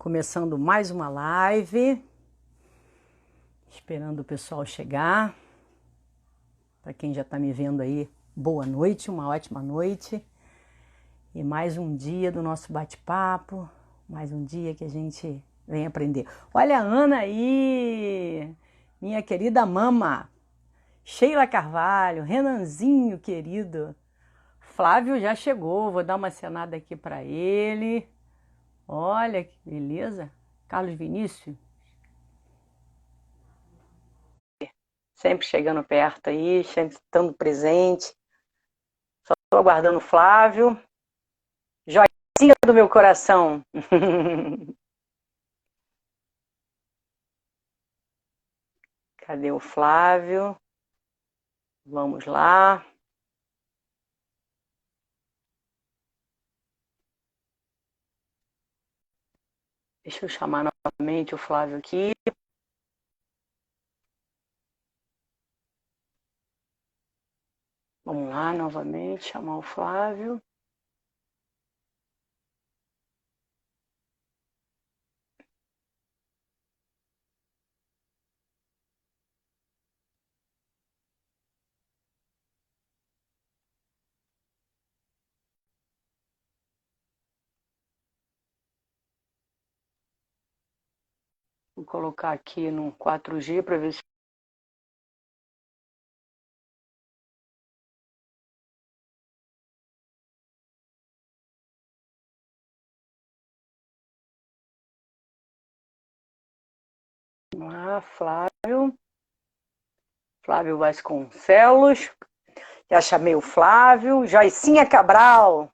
Começando mais uma live, esperando o pessoal chegar. Para quem já está me vendo aí, boa noite, uma ótima noite. E mais um dia do nosso bate-papo, mais um dia que a gente vem aprender. Olha a Ana aí, minha querida mama, Sheila Carvalho, Renanzinho querido, Flávio já chegou, vou dar uma acenada aqui para ele. Olha que beleza, Carlos Vinícius, sempre chegando perto aí, sempre estando presente. Só estou aguardando o Flávio. Joicinha do meu coração. Cadê o Flávio? Vamos lá. Deixa eu chamar novamente o Flávio aqui. Vamos lá novamente, chamar o Flávio. Vou colocar aqui no 4G para ver se... Vamos lá, Flávio. Flávio Vasconcelos. Já chamei o Flávio. Joicinha Cabral.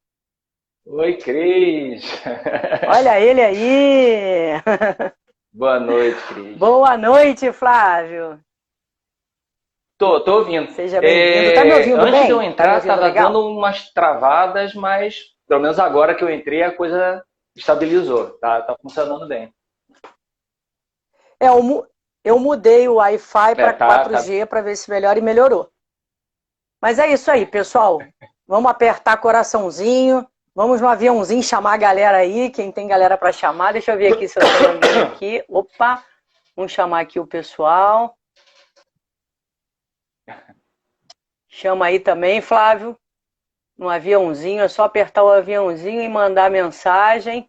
Oi, Cris. Olha ele aí. Boa noite, Cris. Boa noite, Flávio. Tô ouvindo. Seja bem-vindo. Tá me ouvindo bem? Antes de eu entrar, estava legal? dando umas travadas, mas pelo menos agora que eu entrei, a coisa estabilizou. Tá funcionando bem. Eu mudei o Wi-Fi para 4G para ver se melhora e melhorou. Mas é isso aí, pessoal. Vamos apertar coraçãozinho. Vamos no aviãozinho chamar a galera aí. Quem tem galera para chamar, deixa eu ver aqui se eu tenho alguém aqui. Opa, vamos chamar aqui o pessoal. Chama aí também, Flávio. No aviãozinho, é só apertar o aviãozinho e mandar mensagem.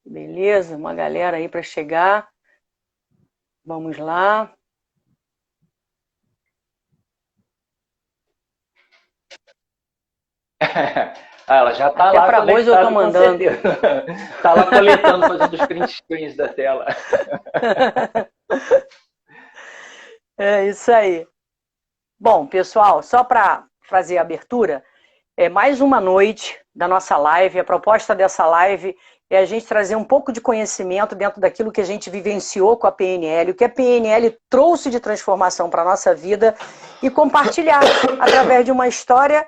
Beleza, uma galera aí para chegar. Vamos lá. Ela já tá lá para arroz eu tô mandando. Tá lá coletando, fazendo os print screens da tela. É isso aí. Bom, pessoal, só para fazer a abertura, é mais uma noite da nossa live. A proposta dessa live é a gente trazer um pouco de conhecimento dentro daquilo que a gente vivenciou com a PNL, o que a PNL trouxe de transformação para a nossa vida e compartilhar através de uma história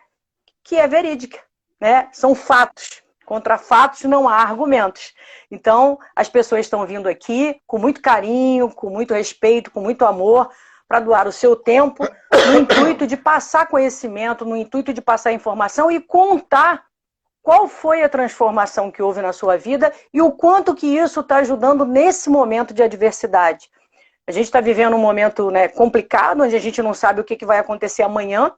que é verídica, né? São fatos. Contra fatos não há argumentos. Então, as pessoas estão vindo aqui com muito carinho, com muito respeito, com muito amor, para doar o seu tempo no intuito de passar conhecimento, no intuito de passar informação e contar qual foi a transformação que houve na sua vida e o quanto que isso está ajudando nesse momento de adversidade. A gente está vivendo um momento, né, complicado, onde a gente não sabe o que vai acontecer amanhã,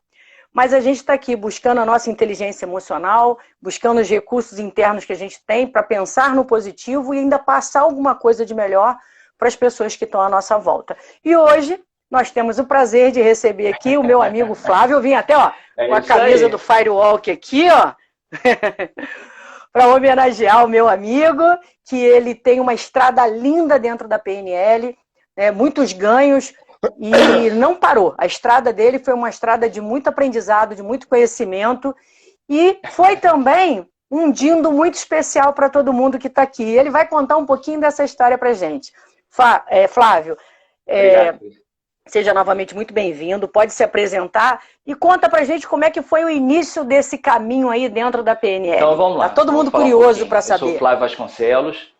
mas a gente está aqui buscando a nossa inteligência emocional, buscando os recursos internos que a gente tem para pensar no positivo e ainda passar alguma coisa de melhor para as pessoas que estão à nossa volta. E hoje nós temos o prazer de receber aqui o meu amigo Flávio. Eu vim até com a camisa do Firewalk aqui, ó, para homenagear o meu amigo, que ele tem uma estrada linda dentro da PNL, né, muitos ganhos, e não parou. A estrada dele foi uma estrada de muito aprendizado, de muito conhecimento, e foi também um dindo muito especial para todo mundo que está aqui. Ele vai contar um pouquinho dessa história para a gente. Flávio, seja novamente muito bem-vindo, pode se apresentar e conta pra gente como é que foi o início desse caminho aí dentro da PNL. Então vamos lá. Tá todo mundo curioso para saber. Eu sou Flávio Vasconcelos,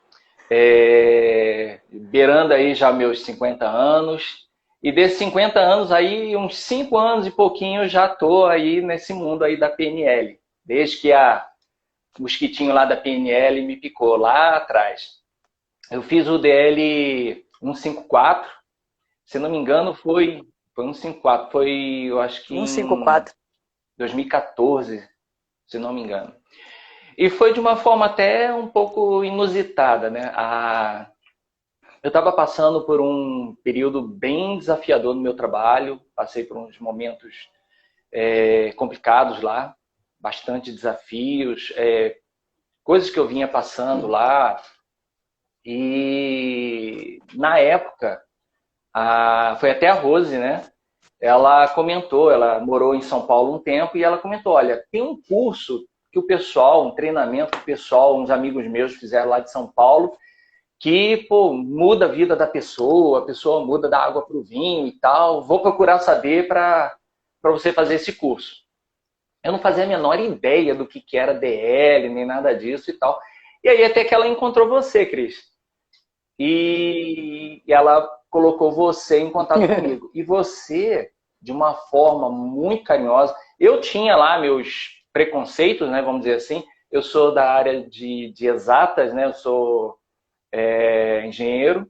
beirando aí já meus 50 anos, E desses 50 anos aí, uns 5 anos e pouquinho, eu já estou aí nesse mundo aí da PNL. Desde que o mosquitinho lá da PNL me picou lá atrás. Eu fiz o DL 154, se não me engano foi 154, foi eu acho que em 154. 2014, se não me engano. E foi de uma forma até um pouco inusitada, né? Eu estava passando por um período bem desafiador no meu trabalho, passei por uns momentos complicados lá, bastante desafios, coisas que eu vinha passando lá. E na época, foi até a Rose, né? Ela comentou, ela morou em São Paulo um tempo e ela comentou, olha, tem um curso que o pessoal, um treinamento que o pessoal, uns amigos meus fizeram lá de São Paulo, que, pô, muda a vida da pessoa, a pessoa muda da água para o vinho e tal. Vou procurar saber para você fazer esse curso. Eu não fazia a menor ideia do que era DL, nem nada disso e tal. E aí até que ela encontrou você, Cris. E ela colocou você em contato comigo. E você, de uma forma muito carinhosa, eu tinha lá meus preconceitos, né, vamos dizer assim. Eu sou da área de exatas, né, eu sou engenheiro,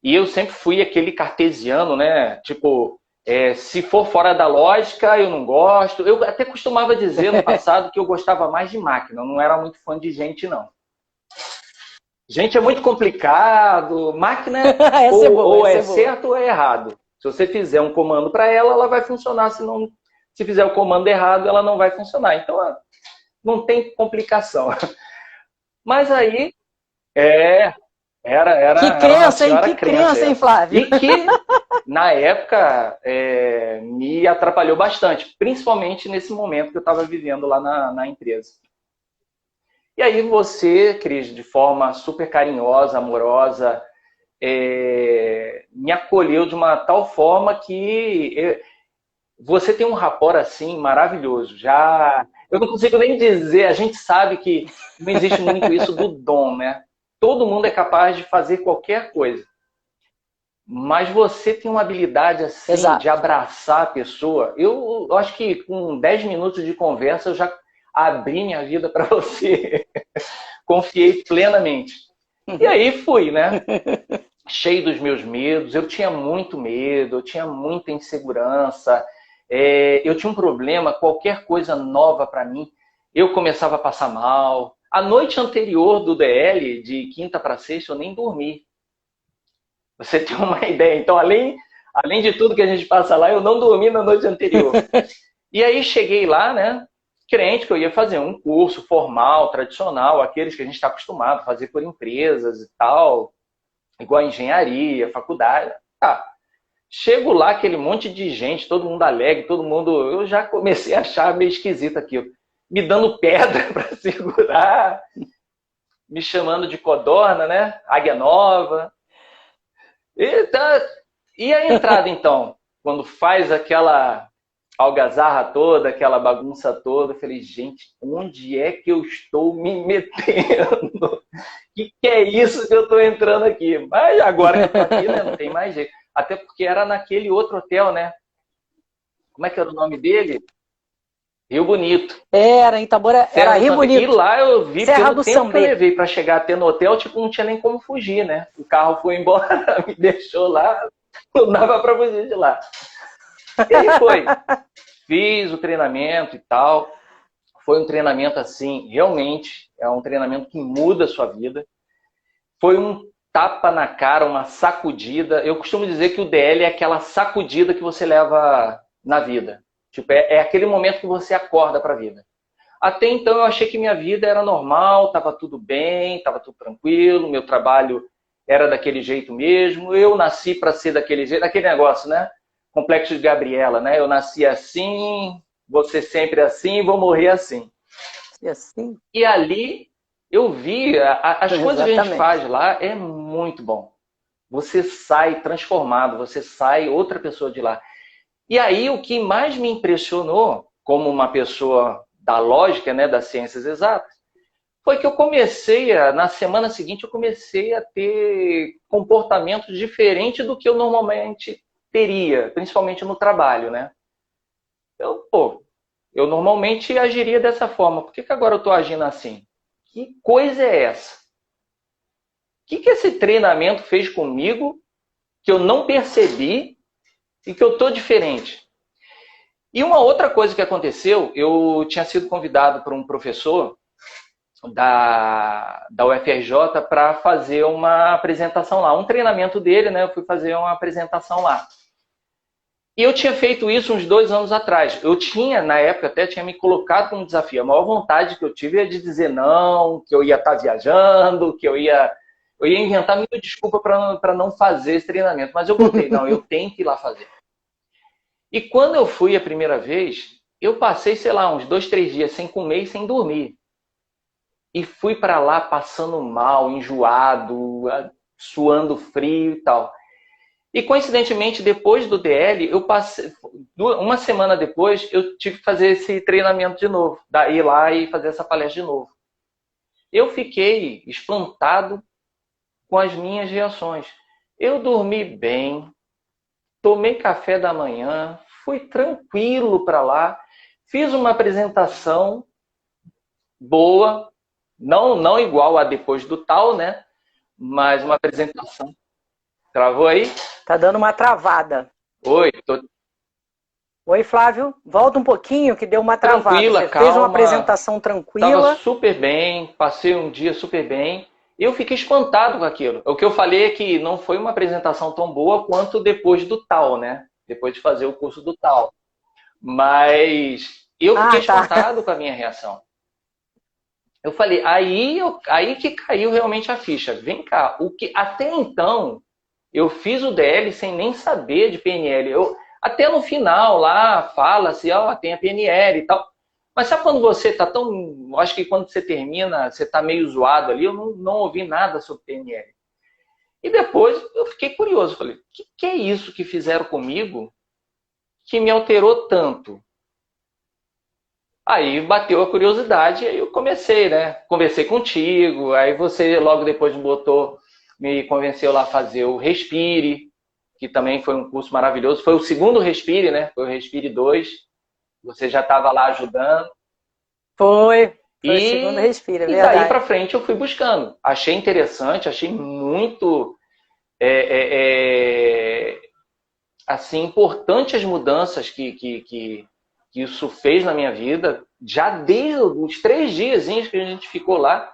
e eu sempre fui aquele cartesiano, né? Tipo, se for fora da lógica, eu não gosto. Eu até costumava dizer no passado que eu gostava mais de máquina, eu não era muito fã de gente, não. Gente é muito complicado, máquina ou é certo ou é errado. Se você fizer um comando para ela, ela vai funcionar. Se fizer o comando errado, ela não vai funcionar. Então, não tem complicação. Mas aí, era que crença, hein? Que crença, hein, Flávio? E que, na época, me atrapalhou bastante, principalmente nesse momento que eu estava vivendo lá na empresa. E aí você, Cris, de forma super carinhosa, amorosa, me acolheu de uma tal forma que você tem um rapport assim maravilhoso. Eu não consigo nem dizer, a gente sabe que não existe muito isso do dom, né? Todo mundo é capaz de fazer qualquer coisa. Mas você tem uma habilidade assim, exato, de abraçar a pessoa. Eu acho que com 10 minutos de conversa eu já abri minha vida para você. Confiei plenamente. E aí fui, né? Cheio dos meus medos. Eu tinha muito medo, eu tinha muita insegurança. Eu tinha um problema, qualquer coisa nova para mim, eu começava a passar mal. A noite anterior do DL, de quinta para sexta, eu nem dormi. Você tem uma ideia. Então, além de tudo que a gente passa lá, eu não dormi na noite anterior. E aí cheguei lá, né? Crente que eu ia fazer um curso formal, tradicional, aqueles que a gente está acostumado a fazer por empresas e tal, igual a engenharia, faculdade. Tá. Chego lá, aquele monte de gente, todo mundo alegre, todo mundo... Eu já comecei a achar meio esquisito aquilo. Me dando pedra para segurar, me chamando de codorna, né? Águia Nova. E a entrada, então? Quando faz aquela algazarra toda, aquela bagunça toda, eu falei, gente, onde é que eu estou me metendo? O que é isso que eu estou entrando aqui? Mas agora que eu estou aqui, né, não tem mais jeito. Até porque era naquele outro hotel, né? Como é que era o nome dele? Rio Bonito. Era, em Itabora, era Rio Bonito. E lá eu vi, Serra pelo do tempo Sambê que eu levei para chegar até no hotel, tipo, não tinha nem como fugir, né? O carro foi embora, me deixou lá, não dava para fugir de lá. E aí foi. Fiz o treinamento e tal. Foi um treinamento assim, realmente, é um treinamento que muda a sua vida. Foi um tapa na cara, uma sacudida. Eu costumo dizer que o DL é aquela sacudida que você leva na vida. Tipo, é aquele momento que você acorda para a vida. Até então eu achei que minha vida era normal, estava tudo bem, estava tudo tranquilo, meu trabalho era daquele jeito mesmo, eu nasci para ser daquele jeito, aquele negócio, né? Complexo de Gabriela, né? Eu nasci assim, vou ser sempre assim, vou morrer assim. E assim? E ali eu vi, as coisas que a gente faz lá é muito bom. Você sai transformado, você sai outra pessoa de lá. E aí o que mais me impressionou, como uma pessoa da lógica, né, das ciências exatas, foi que eu comecei, na semana seguinte, eu comecei a ter comportamentos diferentes do que eu normalmente teria, principalmente no trabalho, né? Eu normalmente agiria dessa forma. Por que agora eu estou agindo assim? Que coisa é essa? O que esse treinamento fez comigo que eu não percebi e que eu estou diferente? E uma outra coisa que aconteceu, eu tinha sido convidado por um professor da UFRJ para fazer uma apresentação lá. Um treinamento dele, né? Eu fui fazer uma apresentação lá. E eu tinha feito isso uns 2 anos atrás. Eu tinha, na época, até tinha me colocado como desafio. A maior vontade que eu tive é de dizer não, que eu ia estar viajando, que eu ia inventar muita desculpa para não fazer esse treinamento. Mas eu botei, não, eu tenho que ir lá fazer. E quando eu fui a primeira vez, eu passei, sei lá, uns 2, 3 dias sem comer e sem dormir. E fui para lá passando mal, enjoado, suando frio e tal. E coincidentemente, depois do DL, eu passei, uma semana depois, eu tive que fazer esse treinamento de novo, ir lá e fazer essa palestra de novo. Eu fiquei espantado com as minhas reações. Eu dormi bem, tomei café da manhã, fui tranquilo para lá, fiz uma apresentação boa, não igual a depois do tal, né? Mas uma apresentação. Travou aí? Tá dando uma travada. Oi, Oi, Flávio. Volta um pouquinho que deu uma travada. Tranquila, Você calma. fez uma apresentação tranquila. Tava super bem, passei um dia super bem. Eu fiquei espantado com aquilo. O que eu falei é que não foi uma apresentação tão boa quanto depois do tal, né? Depois de fazer o curso do tal. Mas eu fiquei espantado com a minha reação. Eu falei, aí que caiu realmente a ficha. Vem cá, até então eu fiz o DL sem nem saber de PNL. Até no final lá fala-se, tem a PNL e tal. Mas sabe quando você tá tão... Acho que quando você termina, você tá meio zoado ali, eu não ouvi nada sobre PNL. E depois eu fiquei curioso, falei, o que é isso que fizeram comigo que me alterou tanto? Aí bateu a curiosidade e aí eu comecei, né? Conversei contigo, aí você logo depois me convenceu lá a fazer o Respire, que também foi um curso maravilhoso. Foi o segundo Respire, né? Foi o Respire 2. Você já estava lá ajudando. Foi o segundo Respire, é verdade. E daí para frente eu fui buscando. Achei interessante, achei muito assim, importante as mudanças que isso fez na minha vida, já desde os 3 dias que a gente ficou lá.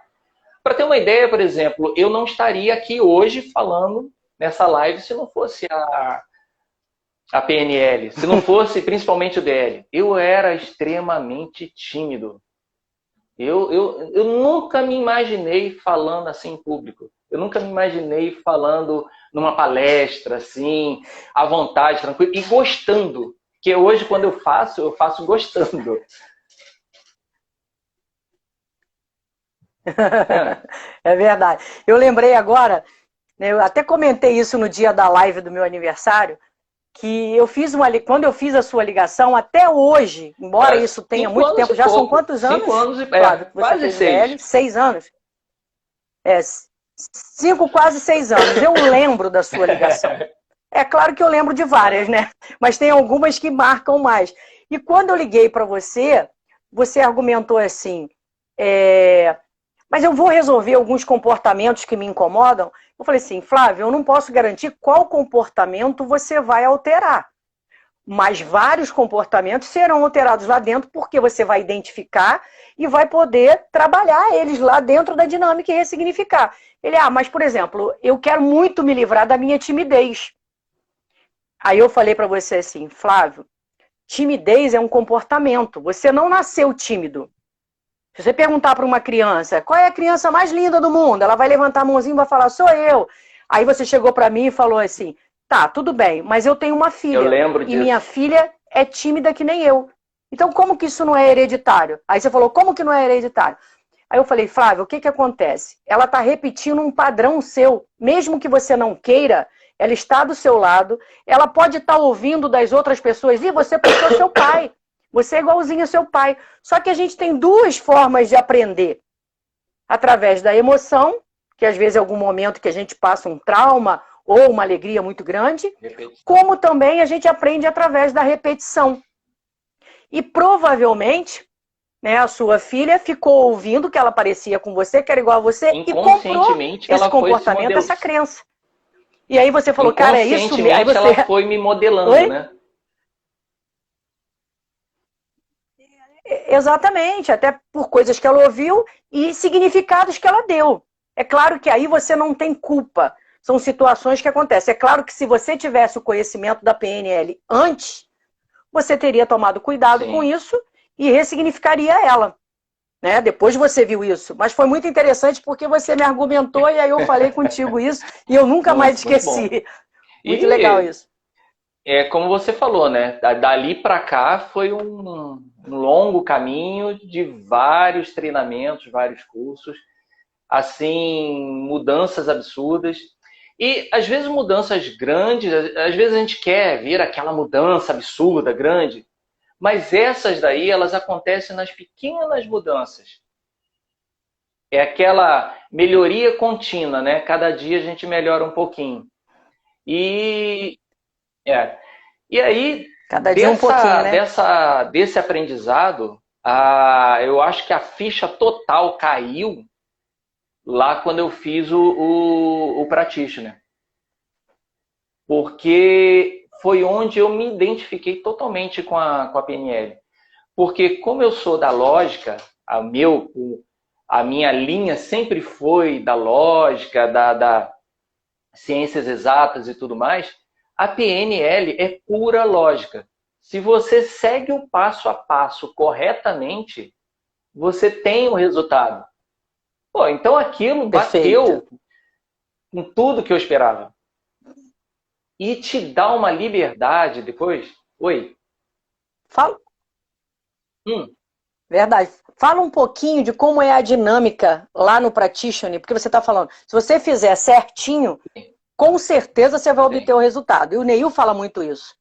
Para ter uma ideia, por exemplo, eu não estaria aqui hoje falando nessa live se não fosse a PNL, se não fosse principalmente o DL. Eu era extremamente tímido. Eu nunca me imaginei falando assim em público. Eu nunca me imaginei falando numa palestra, assim, à vontade, tranquilo, e gostando. Porque hoje, quando eu faço gostando. É verdade. Eu lembrei agora, né, eu até comentei isso no dia da live do meu aniversário, que eu fiz quando eu fiz a sua ligação, até hoje, embora isso tenha muito tempo, já são quantos anos? 5 anos e Flávio, quase 6. 6 anos. 5, quase 6 anos. Eu lembro da sua ligação. É claro que eu lembro de várias, né? Mas tem algumas que marcam mais. E quando eu liguei para você, você argumentou assim, mas eu vou resolver alguns comportamentos que me incomodam. Eu falei assim, Flávio, eu não posso garantir qual comportamento você vai alterar. Mas vários comportamentos serão alterados lá dentro porque você vai identificar e vai poder trabalhar eles lá dentro da dinâmica e ressignificar. Ele, mas por exemplo, eu quero muito me livrar da minha timidez. Aí eu falei para você assim, Flávio, timidez é um comportamento. Você não nasceu tímido. Se você perguntar para uma criança, qual é a criança mais linda do mundo? Ela vai levantar a mãozinha e vai falar, sou eu. Aí você chegou para mim e falou assim, tá, tudo bem, mas eu tenho uma filha. Eu lembro disso. E minha filha é tímida que nem eu. Então como que isso não é hereditário? Aí você falou, como que não é hereditário? Aí eu falei, Flávio, o que acontece? Ela está repetindo um padrão seu. Mesmo que você não queira, ela está do seu lado, ela pode estar ouvindo das outras pessoas, e você puxou seu pai. Você é igualzinho ao seu pai. Só que a gente tem 2 formas de aprender. Através da emoção, que às vezes é algum momento que a gente passa um trauma, ou uma alegria muito grande, como também a gente aprende através da repetição. E provavelmente, né, a sua filha ficou ouvindo que ela parecia com você, que era igual a você, e comprou esse comportamento, essa crença. E aí você falou, cara, é isso mesmo. Aí você... ela foi me modelando, Oi? né? Exatamente, até por coisas que ela ouviu e significados que ela deu. É claro que aí você não tem culpa. São situações que acontecem. É claro que se você tivesse o conhecimento da PNL antes, você teria tomado cuidado com isso e ressignificaria ela. Né? Depois você viu isso. Mas foi muito interessante porque você me argumentou e aí eu falei contigo isso e eu nunca mais esqueci. Muito legal isso. É como você falou, né? Dali para cá foi um longo caminho de vários treinamentos, vários cursos, assim, mudanças absurdas. E às vezes mudanças grandes, às vezes a gente quer ver aquela mudança absurda, grande, mas essas daí, elas acontecem nas pequenas mudanças. É aquela melhoria contínua, né? Cada dia a gente melhora um pouquinho. E aí, cada dia um pouquinho, né? desse aprendizado, eu acho que a ficha total caiu lá quando eu fiz o Practitioner. Porque foi onde eu me identifiquei totalmente com a PNL. Porque como eu sou da lógica, a minha linha sempre foi da lógica, da ciências exatas e tudo mais, a PNL é pura lógica. Se você segue o passo a passo corretamente, você tem o resultado. Pô, então aquilo bateu com tudo que eu esperava. E te dá uma liberdade depois. Oi? Fala. Verdade. Fala um pouquinho de como é a dinâmica lá no Practitioner, porque você está falando, se você fizer certinho, com certeza você vai obter o resultado. E o Neil fala muito isso.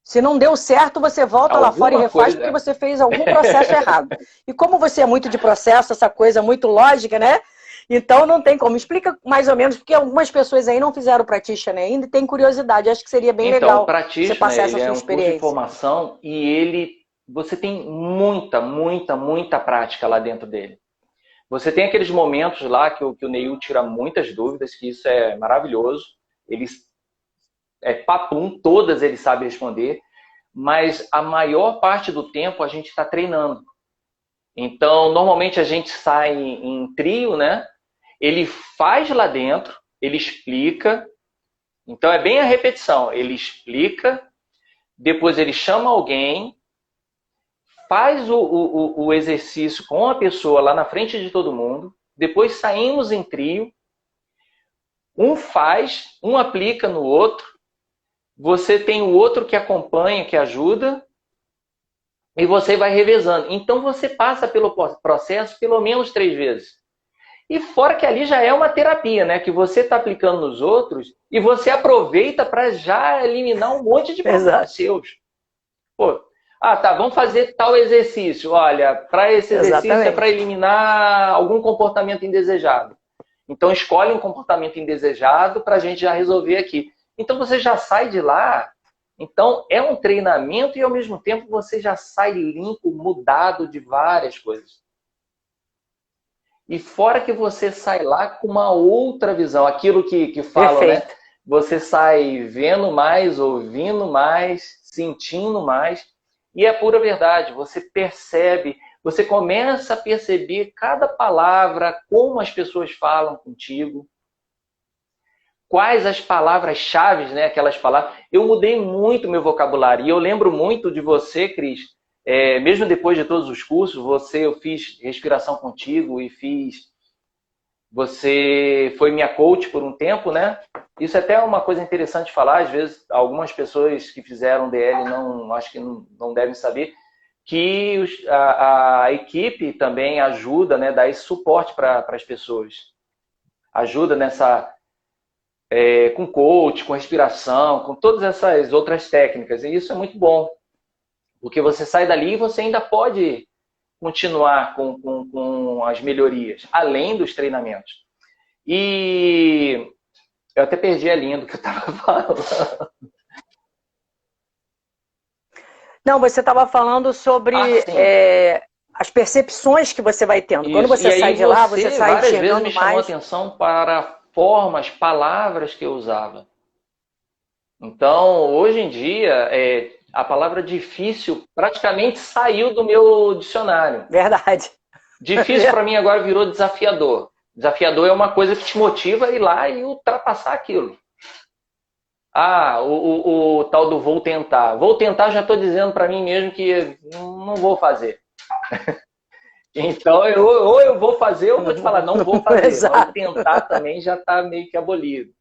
Se não deu certo, você volta lá fora e refaz porque você fez algum processo errado. E como você é muito de processo, essa coisa muito lógica, né? Então não tem como. Explica mais ou menos, porque algumas pessoas aí não fizeram o Practitioner ainda e tem curiosidade. Acho que seria bem legal você passar essa sua experiência. É um curso de formação e você tem muita prática lá dentro dele. Você tem aqueles momentos lá que o Neil tira muitas dúvidas, que isso é maravilhoso. Papum, todas ele sabe responder, mas a maior parte do tempo a gente está treinando. Então, normalmente a gente sai em trio, né? Ele faz lá dentro, ele explica. Então, é bem a repetição. Ele explica, depois ele chama alguém, faz o exercício com a pessoa lá na frente de todo mundo, depois saímos em trio, um faz, um aplica no outro, você tem o outro que acompanha, que ajuda, e você vai revezando. Então você passa pelo processo pelo menos 3 vezes. E fora que ali já é uma terapia, né? Que você está aplicando nos outros e você aproveita para já eliminar um monte de problemas seus. Pô, vamos fazer tal exercício. Olha, para esse exercício é para eliminar algum comportamento indesejado. Então escolhe um comportamento indesejado para a gente já resolver aqui. Então você já sai de lá. Então é um treinamento e ao mesmo tempo você já sai limpo, mudado de várias coisas. E fora que você sai lá com uma outra visão, aquilo que falam, né? Você sai vendo mais, ouvindo mais, sentindo mais. E é pura verdade, você percebe, você começa a perceber cada palavra, como as pessoas falam contigo. Quais as palavras-chave, né? Aquelas palavras. Eu mudei muito meu vocabulário. E eu lembro muito de você, Cris. Mesmo depois de todos os cursos, eu fiz respiração contigo e você foi minha coach por um tempo, né? Isso é até uma coisa interessante de falar. Às vezes, algumas pessoas que fizeram DL acho que não devem saber que a equipe também ajuda, né? Dá esse suporte para as pessoas. Ajuda com coach, com respiração, com todas essas outras técnicas. E isso é muito bom. Porque você sai dali e você ainda pode continuar com as melhorias, além dos treinamentos. E Eu até perdi a linha do que eu estava falando. Não, você estava falando sobre Ah, sim. as percepções que você vai tendo. Quando Isso. você E aí sai de lá, você você sai várias vezes me enxergando chamou a mais. atenção para formas, palavras que eu usava. Então, hoje em dia, a palavra difícil praticamente saiu do meu dicionário. Verdade. Difícil para mim agora virou desafiador. Desafiador é uma coisa que te motiva a ir lá e ultrapassar aquilo. Ah, o tal do vou tentar. Vou tentar, já estou dizendo para mim mesmo que não vou fazer. Então, ou eu vou fazer, ou vou te falar, não vou fazer. Mas o Exato. tentar também já está meio que abolido.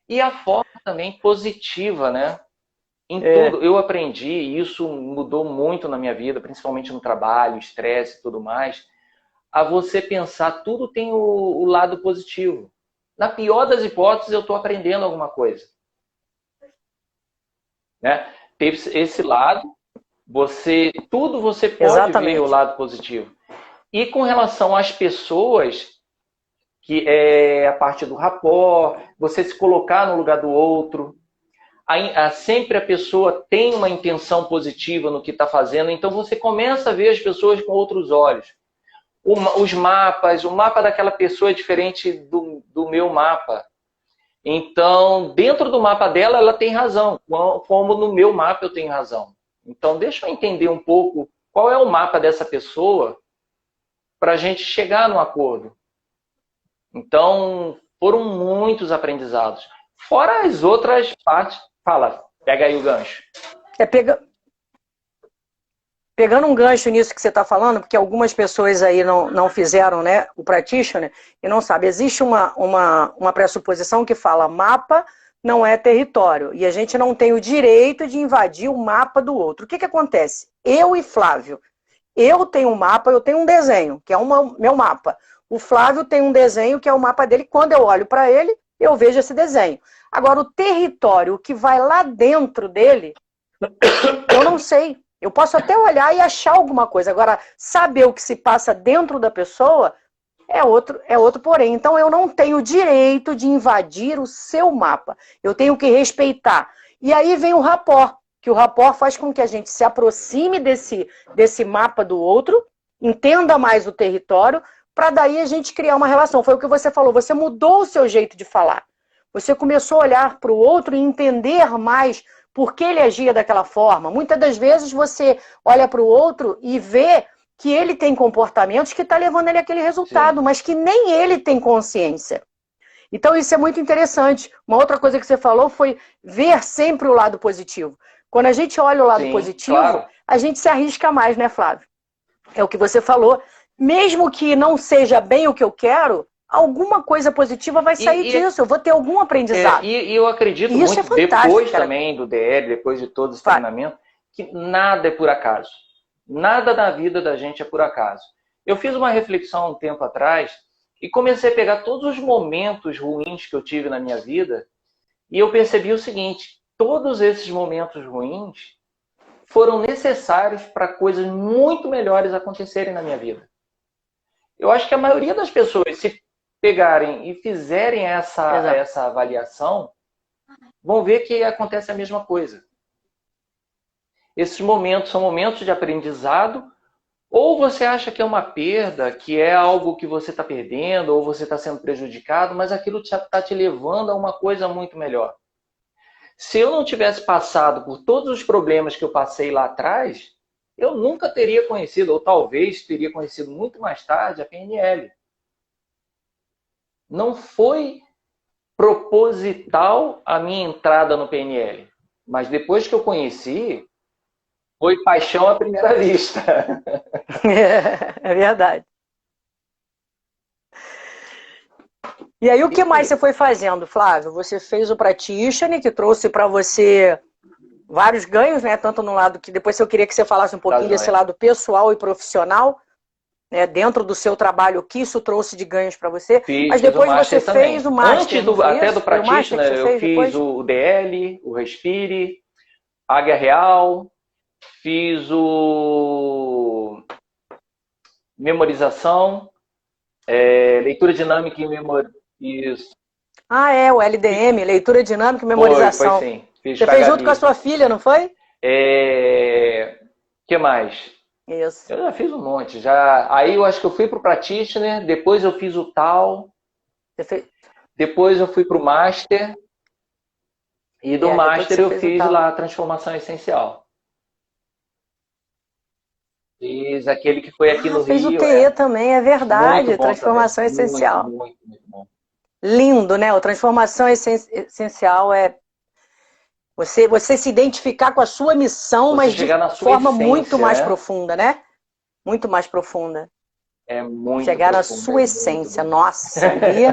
E a forma também positiva, né? Em tudo, eu aprendi, e isso mudou muito na minha vida, principalmente no trabalho, estresse e tudo mais, a você pensar, tudo tem o lado positivo. Na pior das hipóteses, eu estou aprendendo alguma coisa. Né? Teve esse lado, tudo você pode ver o Exatamente. lado positivo. E com relação às pessoas, que é a parte do rapport, você se colocar no lugar do outro, sempre a pessoa tem uma intenção positiva no que está fazendo, então você começa a ver as pessoas com outros olhos. Os mapas, o mapa daquela pessoa é diferente do meu mapa. Então, dentro do mapa dela, ela tem razão, como no meu mapa eu tenho razão. Então, deixa eu entender um pouco qual é o mapa dessa pessoa para a gente chegar num acordo. Então, foram muitos aprendizados. Fora as outras partes. Fala, pega aí o gancho. Pegando um gancho nisso que você está falando, porque algumas pessoas aí não fizeram, né, o practitioner e não sabem. Existe uma pressuposição que fala mapa não é território e a gente não tem o direito de invadir o mapa do outro. O que acontece? Eu e Flávio, eu tenho um mapa, eu tenho um desenho, que é meu mapa. O Flávio tem um desenho, que é o mapa dele. Quando eu olho para ele, eu vejo esse desenho. Agora, o território que vai lá dentro dele, eu não sei. Eu posso até olhar e achar alguma coisa. Agora, saber o que se passa dentro da pessoa é outro porém. Então, eu não tenho direito de invadir o seu mapa. Eu tenho que respeitar. E aí vem o rapport, que o rapport faz com que a gente se aproxime desse mapa do outro, entenda mais o território, para daí a gente criar uma relação. Foi o que você falou, você mudou o seu jeito de falar. Você começou a olhar para o outro e entender mais por que ele agia daquela forma. Muitas das vezes você olha para o outro e vê que ele tem comportamentos que está levando ele àquele resultado, Sim. mas que nem ele tem consciência. Então isso é muito interessante. Uma outra coisa que você falou foi ver sempre o lado positivo. Quando a gente olha o lado positivo, claro. a gente se arrisca mais, né, Flávio? É o que você falou. Mesmo que não seja bem o que eu quero, alguma coisa positiva vai sair disso. Eu vou ter algum aprendizado. E eu acredito e isso muito, é fantástico, depois cara. também do DL, depois de todo esse treinamento, que nada é por acaso. Nada na vida da gente é por acaso. Eu fiz uma reflexão um tempo atrás e comecei a pegar todos os momentos ruins que eu tive na minha vida e eu percebi o seguinte, todos esses momentos ruins foram necessários para coisas muito melhores acontecerem na minha vida. Eu acho que a maioria das pessoas, se pegarem e fizerem essa avaliação, vão ver que acontece a mesma coisa. Esses momentos são momentos de aprendizado, ou você acha que é uma perda, que é algo que você está perdendo, ou você está sendo prejudicado, mas aquilo está te levando a uma coisa muito melhor. Se eu não tivesse passado por todos os problemas que eu passei lá atrás, eu nunca teria conhecido, ou talvez teria conhecido muito mais tarde, a PNL. Não foi proposital a minha entrada no PNL, mas depois que eu conheci, foi paixão à primeira vista. É verdade. E aí, o que mais você foi fazendo, Flávio? Você fez o Practitioner, que trouxe para você vários ganhos, né? Tanto no lado que depois eu queria que você falasse um pouquinho desse lado pessoal e profissional, né? Dentro do seu trabalho, o que isso trouxe de ganhos para você. Mas depois você fez o Master. Até do Practitioner, eu fiz o DL, o Respire, Águia Real, fiz o memorização, leitura dinâmica e memória. Isso. Ah, o LDM, leitura dinâmica e Foi memorização. sim. Fiz Você com a fez junto com a Gabi. sua filha, não foi? Que mais? Isso. Eu já fiz um monte. Já. Aí eu acho que eu fui pro Practitioner, depois eu fiz o tal, Você fez... depois eu fui pro Master, e do depois que Master você eu fez o fiz tal. lá a Transformação Essencial. Fiz aquele que foi aqui Ah, no fez o Rio, TE também, é muito verdade. bom também. Transformação Muito, essencial. muito, muito bom. Lindo, né? O transformação essencial é você se identificar com a sua missão, Você mas de chegar na sua forma muito essência, mais né? profunda, né? Muito mais profunda. É muito Chegar na profundo, é sua muito essência. bom. Nossa, ali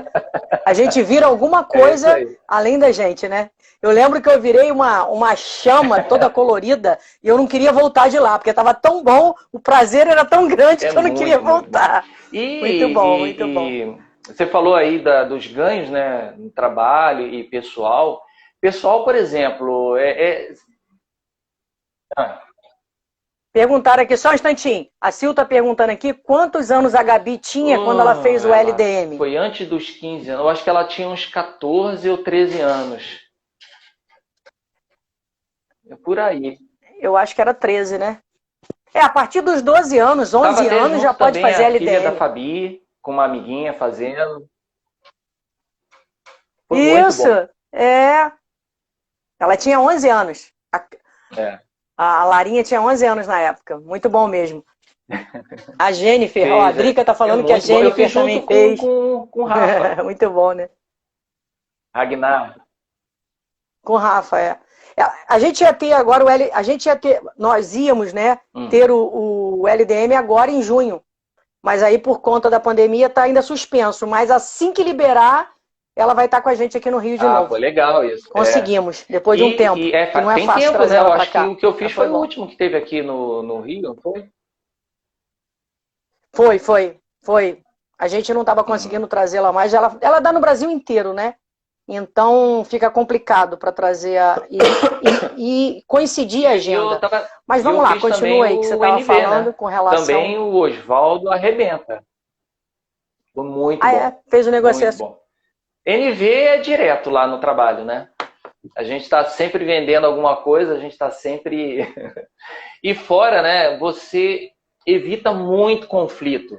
a gente vira alguma É isso coisa aí. além da gente, né? Eu lembro que eu virei uma chama toda colorida e eu não queria voltar de lá, porque estava tão bom, o prazer era tão grande É que eu não queria muito, muito bom. voltar. Muito bom, muito bom. E você falou aí dos ganhos, né, no trabalho e pessoal. Pessoal, por exemplo, ah, Perguntaram aqui, só um instantinho. A Sil está perguntando aqui quantos anos a Gabi tinha quando ela fez o ela LDM. foi antes dos 15 anos. Eu acho que ela tinha uns 14 ou 13 anos. É por aí. Eu acho que era 13, né? A partir dos 12 anos, Tava 11 até anos já junto pode também fazer a filha da LDM. Fabi, com uma amiguinha fazendo. Foi muito Isso, bom. Ela tinha 11 anos. É. A Larinha tinha 11 anos na época. Muito bom mesmo. A Jennifer, ó, a Fez, Drica tá falando que a muito bom. Eu Jennifer fiz junto também fez. com o Rafa. Muito bom, né? Ragnar. Com o Rafa. A gente ia ter agora nós íamos, né, ter o LDM agora em junho. Mas aí, por conta da pandemia, tá ainda suspenso. Mas assim que liberar, ela vai estar com a gente aqui no Rio de novo. Foi legal isso. Conseguimos, depois de um tempo. Que não é tem fácil tempo, trazer né? ela Eu pra acho que cá. o que eu fiz foi o bom. último que teve aqui no Rio, não foi? Foi. A gente não estava conseguindo trazê-la mais. Ela dá no Brasil inteiro, né? Então fica complicado para trazer e coincidir a agenda. Mas vamos lá, continua aí que você estava falando, né? Com relação... Também o Oswaldo arrebenta. Foi muito bom. Fez o negociação. Muito bom. NV é direto lá no trabalho, né? A gente está sempre vendendo alguma coisa, a gente está sempre... E fora, né? Você evita muito conflito.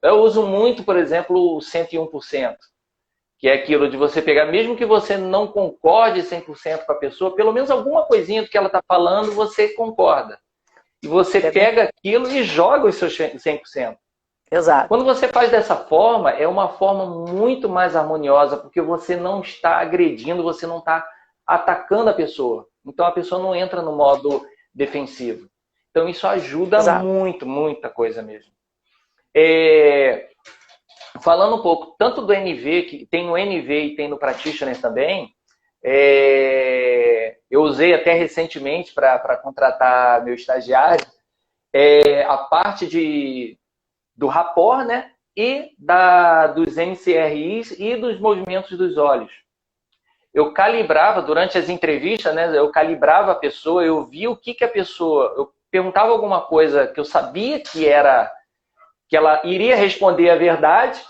Eu uso muito, por exemplo, o 101%, que é aquilo de você pegar, mesmo que você não concorde 100% com a pessoa, pelo menos alguma coisinha do que ela está falando, você concorda. E você pega aquilo e joga os seus 100%. Exato. Quando você faz dessa forma, é uma forma muito mais harmoniosa, porque você não está agredindo, você não está atacando a pessoa. Então a pessoa não entra no modo defensivo. Então isso ajuda muito, muita coisa mesmo. Falando um pouco, tanto do NV, que tem no NV e tem no Practitioner também, eu usei até recentemente para contratar meu estagiário, a parte do rapport, né? E dos MCRIs e dos movimentos dos olhos. Eu calibrava, durante as entrevistas, né? Eu calibrava a pessoa, eu via o que a pessoa... Eu perguntava alguma coisa que eu sabia que ela iria responder a verdade,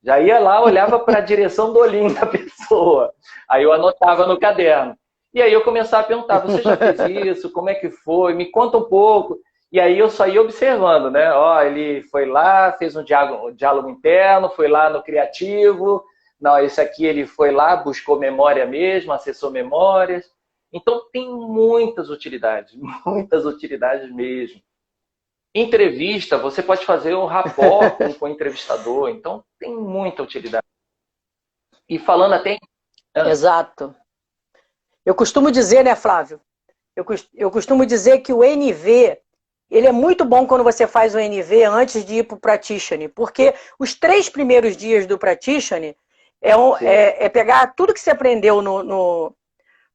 já ia lá, olhava para a direção do olhinho da pessoa. Aí eu anotava no caderno. E aí eu começava a perguntar, você já fez isso? Como é que foi? Me conta um pouco. E aí eu só ia observando, né? Ele foi lá, fez um diálogo interno, foi lá no criativo. Não, esse aqui ele foi lá, buscou memória mesmo, acessou memórias. Então tem muitas utilidades mesmo. Entrevista, você pode fazer um rapport com o entrevistador, então tem muita utilidade. E falando até... Exato. Eu costumo dizer, né, Flávio? Eu costumo dizer que o NV, ele é muito bom quando você faz o NV antes de ir para o Practitioner, porque os 3 primeiros dias do Practitioner é pegar tudo que você aprendeu no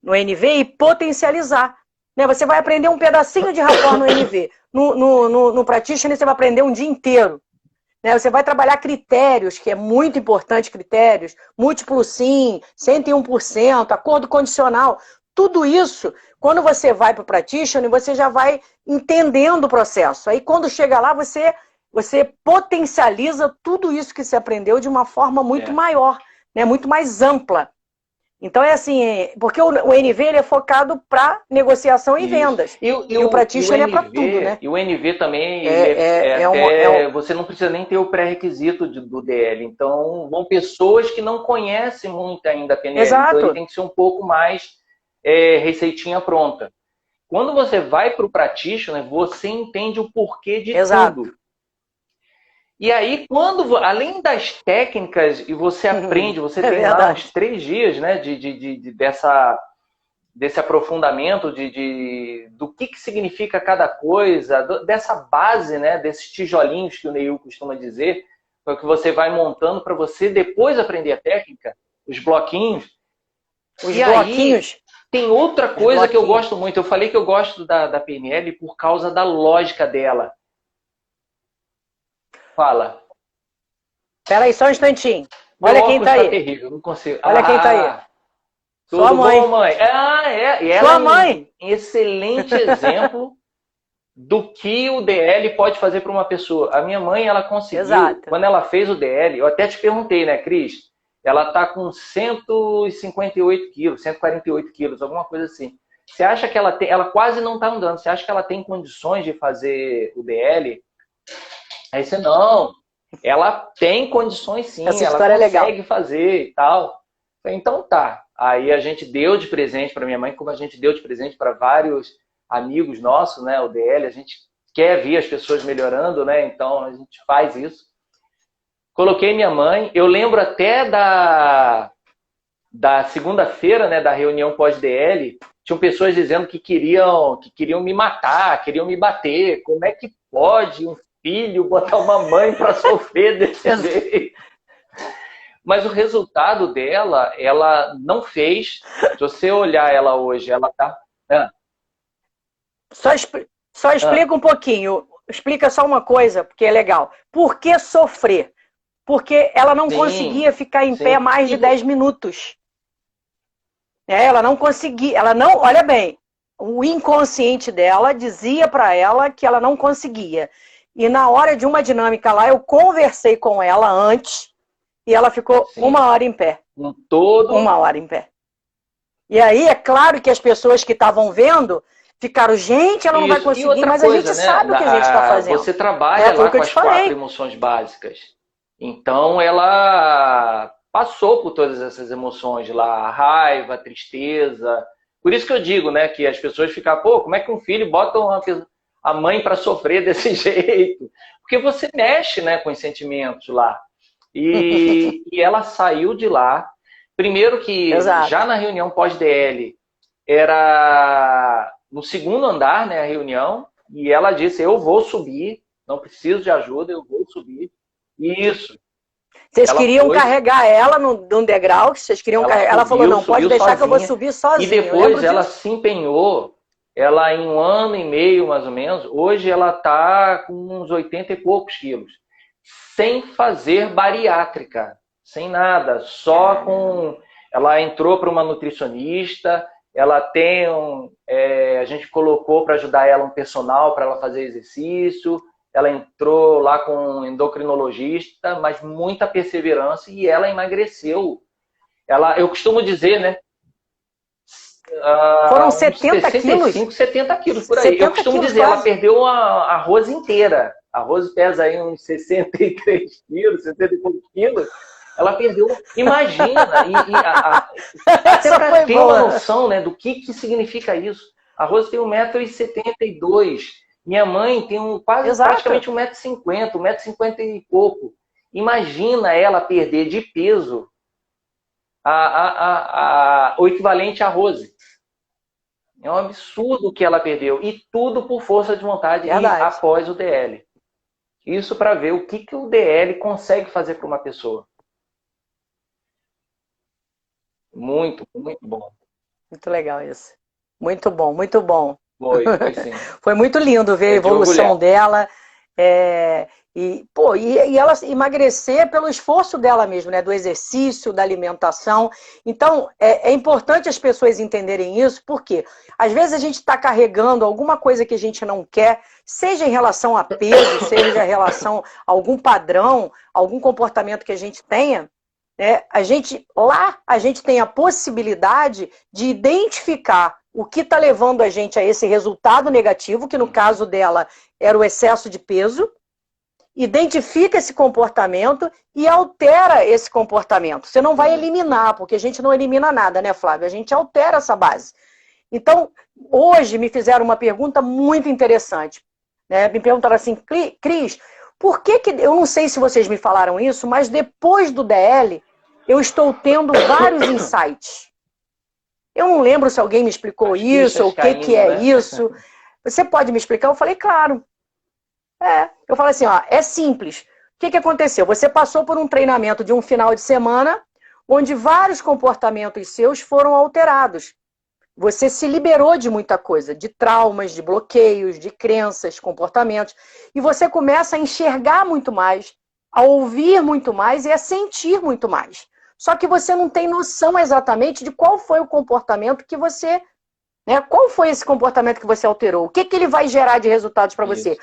NV e potencializar. Né? Você vai aprender um pedacinho de rapport no NV. No Practitioner você vai aprender um dia inteiro. Né? Você vai trabalhar critérios, que é muito importante, critérios, múltiplo sim, 101%, acordo condicional. Tudo isso, quando você vai para o Practitioner, você já vai entendendo o processo. Aí quando chega lá, você potencializa tudo isso que você aprendeu de uma forma muito maior. né, muito mais ampla. Então é assim, porque o NV ele é focado para negociação e vendas. E o practitioner é para tudo, né? E o NV também, você não precisa nem ter o pré-requisito do DL. Então, vão pessoas que não conhecem muito ainda a PNL. Exato. Então, ele tem que ser um pouco mais receitinha pronta. Quando você vai para o practitioner, você entende o porquê de tudo. E aí, além das técnicas, e você aprende, você tem lá uns 3 dias, né, desse aprofundamento do que significa cada coisa, dessa base, né, desses tijolinhos que o Neil costuma dizer, que você vai montando para você depois aprender a técnica, os bloquinhos. Aí, tem outra coisa que eu gosto muito. Eu falei que eu gosto da PNL por causa da lógica dela. Fala. Espera aí, só um instantinho. Olha quem tá aí. Terrível, não consigo. Olha quem tá aí. Tudo Sua mãe. bom, mãe? E ela Sua mãe. Um excelente exemplo do que o DL pode fazer para uma pessoa. A minha mãe, ela conseguiu, quando ela fez o DL, eu até te perguntei, né, Cris? Ela tá com 158 quilos, 148 quilos, alguma coisa assim. Você acha que ela quase não tá andando, você acha que ela tem condições de fazer o DL? Aí você, não, ela tem condições sim, ela consegue fazer e tal. Então tá. Aí a gente deu de presente para minha mãe, como a gente deu de presente para vários amigos nossos, né, o DL, a gente quer ver as pessoas melhorando, né, então a gente faz isso. Coloquei minha mãe, eu lembro até da segunda-feira, né, da reunião pós-DL, tinham pessoas dizendo que queriam me matar, queriam me bater, como é que pode um filho botar uma mãe para sofrer desse jeito? Mas o resultado dela, ela não fez. Se você olhar ela hoje, ela tá... Só explica um pouquinho. Explica só uma coisa, porque é legal. Por que sofrer? Porque ela não conseguia ficar em pé mais de 10 minutos. Ela não conseguia. Olha bem, o inconsciente dela dizia para ela que ela não conseguia. E na hora de uma dinâmica lá, eu conversei com ela antes e ela ficou 1 hora em pé. 1 hora em pé. E aí, é claro que as pessoas que estavam vendo ficaram, gente, ela não vai conseguir, mas a gente sabe o que a gente está fazendo. Você trabalha lá com as 4 emoções básicas. Então, ela passou por todas essas emoções lá, a raiva, a tristeza. Por isso que eu digo, né, que as pessoas ficam, como é que um filho bota a mãe para sofrer desse jeito? Porque você mexe, né, com os sentimentos lá. E ela saiu de lá. Primeiro que já na reunião pós-DL era no 2º andar, né, a reunião, e ela disse, eu vou subir, não preciso de ajuda, eu vou subir. Isso. Vocês queriam carregar ela num degrau, vocês queriam carregar. Ela falou, não, pode deixar que eu vou subir sozinha. E depois ela se empenhou, ela em 1 ano e meio, mais ou menos, hoje ela está com uns 80 e poucos quilos. Sem fazer bariátrica, sem nada, só com... Ela entrou para uma nutricionista, ela tem a gente colocou para ajudar ela um personal para ela fazer exercício, ela entrou lá com um endocrinologista, mas muita perseverança e ela emagreceu. Eu costumo dizer, né? Foram 70 quilos? 70 quilos por aí. Eu costumo dizer, ela perdeu a Rose inteira. A Rose pesa aí uns 63 quilos, 70 e poucos quilos. Ela perdeu. Imagina! Até para ter uma noção, né, do que significa isso. A Rose tem 1,72 m. Minha mãe tem praticamente 1,50 m, 1,50 m e pouco. Imagina ela perder de peso o equivalente à Rose. É um absurdo o que ela perdeu. E tudo por força de vontade após o DL. Isso para ver o que o DL consegue fazer para uma pessoa. Muito, muito bom. Muito legal isso. Muito bom, muito bom. Foi sim. Foi muito lindo ver a evolução dela. E ela emagrecer pelo esforço dela mesmo, né? Do exercício, da alimentação. Então, é importante as pessoas entenderem isso, porque às vezes a gente está carregando alguma coisa que a gente não quer, seja em relação a peso, seja em relação a algum padrão, algum comportamento que a gente tenha, né? Lá a gente tem a possibilidade de identificar o que está levando a gente a esse resultado negativo, que no caso dela era o excesso de peso, identifica esse comportamento e altera esse comportamento. Você não vai eliminar, porque a gente não elimina nada, né, Flávia? A gente altera essa base. Então, hoje me fizeram uma pergunta muito interessante, né? Me perguntaram assim, Cris, por que eu não sei se vocês me falaram isso, mas depois do DL, eu estou tendo vários insights. Eu não lembro se alguém me explicou isso, ou o que é isso. Você pode me explicar? Eu falei, claro. Eu falei assim, ó, é simples. O que aconteceu? Você passou por um treinamento de um final de semana, onde vários comportamentos seus foram alterados. Você se liberou de muita coisa, de traumas, de bloqueios, de crenças, comportamentos. E você começa a enxergar muito mais, a ouvir muito mais e a sentir muito mais. Só que você não tem noção exatamente de qual foi o comportamento que você... Né? Qual foi esse comportamento que você alterou? O que ele vai gerar de resultados para você?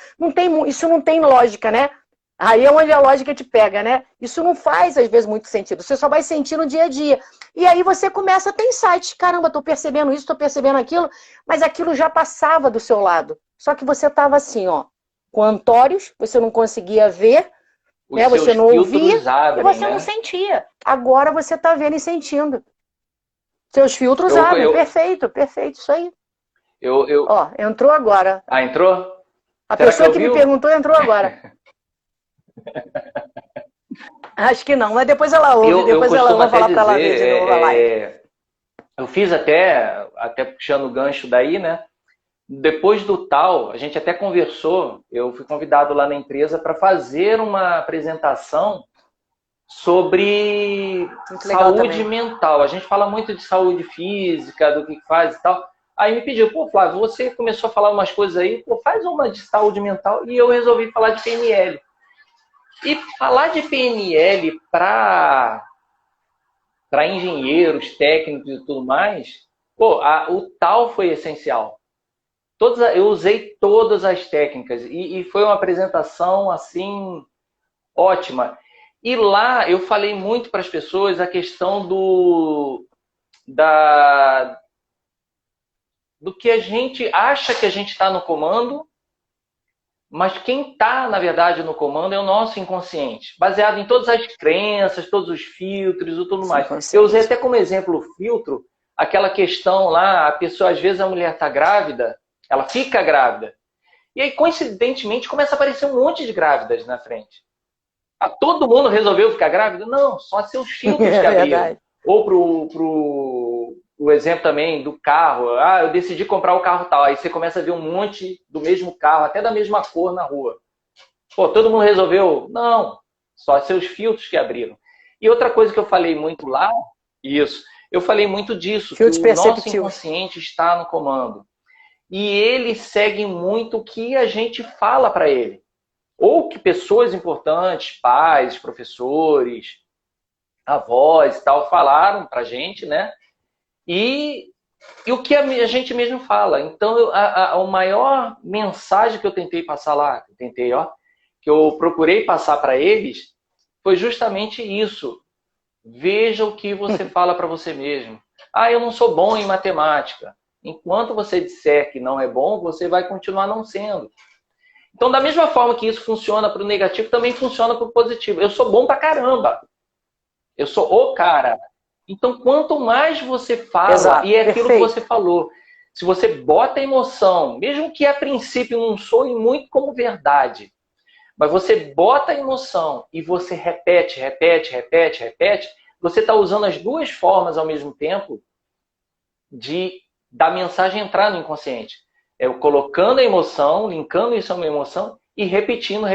Isso não tem lógica, né? Aí é onde a lógica te pega, né? Isso não faz, às vezes, muito sentido. Você só vai sentir no dia a dia. E aí você começa a ter insights. Caramba, tô percebendo isso, tô percebendo aquilo, mas aquilo já passava do seu lado. Só que você estava assim, ó, com antórios, você não conseguia ver, né? Você não ouvia e você não sentia. Agora você está vendo e sentindo. Seus filtros abrem. Perfeito, isso aí. Ó, entrou agora. Ah, entrou? A pessoa que me perguntou entrou agora. Acho que não, mas depois ela ouve, depois ela vai falar para ela ver de novo a live. Eu fiz até puxando o gancho daí, né? Depois do tal, a gente até conversou, eu fui convidado lá na empresa para fazer uma apresentação sobre saúde mental. A gente fala muito de saúde física, do que faz e tal. Aí me pediu, pô, Flávio, você começou a falar umas coisas aí, pô, faz uma de saúde mental. E eu resolvi falar de PNL. E falar de PNL para engenheiros, técnicos e tudo mais, pô, o tal foi essencial. Eu usei todas as técnicas e foi uma apresentação assim ótima. E lá eu falei muito para as pessoas a questão do que a gente acha que a gente está no comando, mas quem está, na verdade, no comando é o nosso inconsciente, baseado em todas as crenças, todos os filtros e tudo mais. Eu usei até como exemplo o filtro, aquela questão lá, a pessoa, às vezes a mulher está grávida, ela fica grávida, e aí, coincidentemente, começa a aparecer um monte de grávidas na frente. Todo mundo resolveu ficar grávida? Não, só seus filtros que abriram. Ou o exemplo também do carro. Ah, eu decidi comprar o carro tal. Aí você começa a ver um monte do mesmo carro, até da mesma cor na rua. Pô, todo mundo resolveu? Não, só seus filtros que abriram. E outra coisa que eu falei muito lá, eu falei muito disso, que o nosso inconsciente está no comando. E ele segue muito o que a gente fala para ele. Ou que pessoas importantes, pais, professores, avós e tal, falaram pra gente, né? E o que a gente mesmo fala. Então, a maior mensagem que eu tentei passar lá, que eu procurei passar para eles, foi justamente isso. Veja o que você fala para você mesmo. Ah, eu não sou bom em matemática. Enquanto você disser que não é bom, você vai continuar não sendo. Então, da mesma forma que isso funciona para o negativo, também funciona para o positivo. Eu sou bom pra caramba. Eu sou o cara. Então, quanto mais você fala, e é aquilo que você falou, se você bota emoção, mesmo que a princípio não soe muito como verdade, mas você bota emoção e você repete, você está usando as duas formas ao mesmo tempo da mensagem entrar no inconsciente. Eu colocando a emoção, linkando isso a uma emoção e repetindo.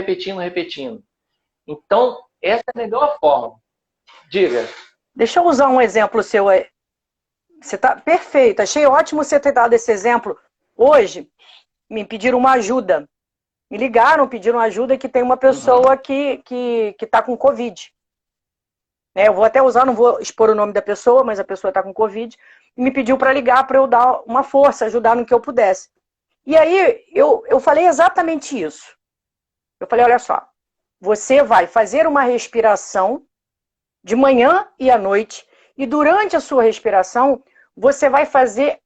Então, essa é a melhor forma. Diga. Deixa eu usar um exemplo seu aí. Você está perfeito. Achei ótimo você ter dado esse exemplo. Hoje, me pediram uma ajuda. Me ligaram, pediram ajuda que tem uma pessoa que está com Covid. Eu vou até usar, não vou expor o nome da pessoa, mas a pessoa está com Covid. E me pediu para ligar para eu dar uma força, ajudar no que eu pudesse. E aí, eu falei exatamente isso. Eu falei, olha só, você vai fazer uma respiração de manhã e à noite. E durante a sua respiração, você vai fazer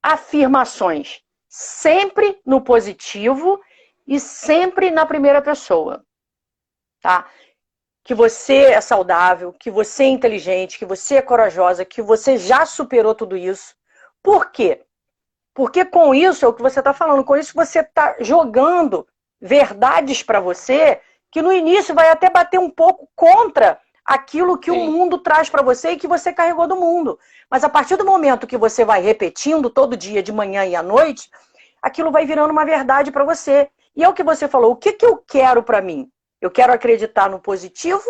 afirmações, sempre no positivo e sempre na primeira pessoa, tá? Que você é saudável, que você é inteligente, que você é corajosa, que você já superou tudo isso. Por quê? Porque com isso, é o que você está falando, com isso você está jogando verdades para você que no início vai até bater um pouco contra aquilo que o mundo traz para você e que você carregou do mundo. Mas a partir do momento que você vai repetindo todo dia, de manhã e à noite, aquilo vai virando uma verdade para você. E é o que você falou, o que eu quero para mim? Eu quero acreditar no positivo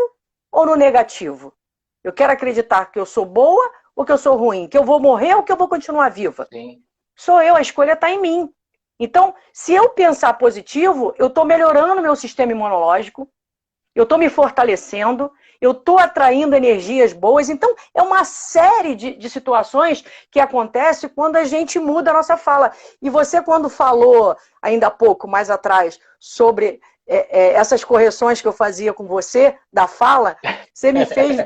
ou no negativo? Eu quero acreditar que eu sou boa ou que eu sou ruim? Que eu vou morrer ou que eu vou continuar viva? Sim. Sou eu, a escolha está em mim. Então, se eu pensar positivo, eu estou melhorando meu sistema imunológico, eu estou me fortalecendo, eu estou atraindo energias boas. Então, é uma série de situações que acontece quando a gente muda a nossa fala. E você, quando falou, ainda há pouco, mais atrás, sobre essas correções que eu fazia com você, da fala, você me fez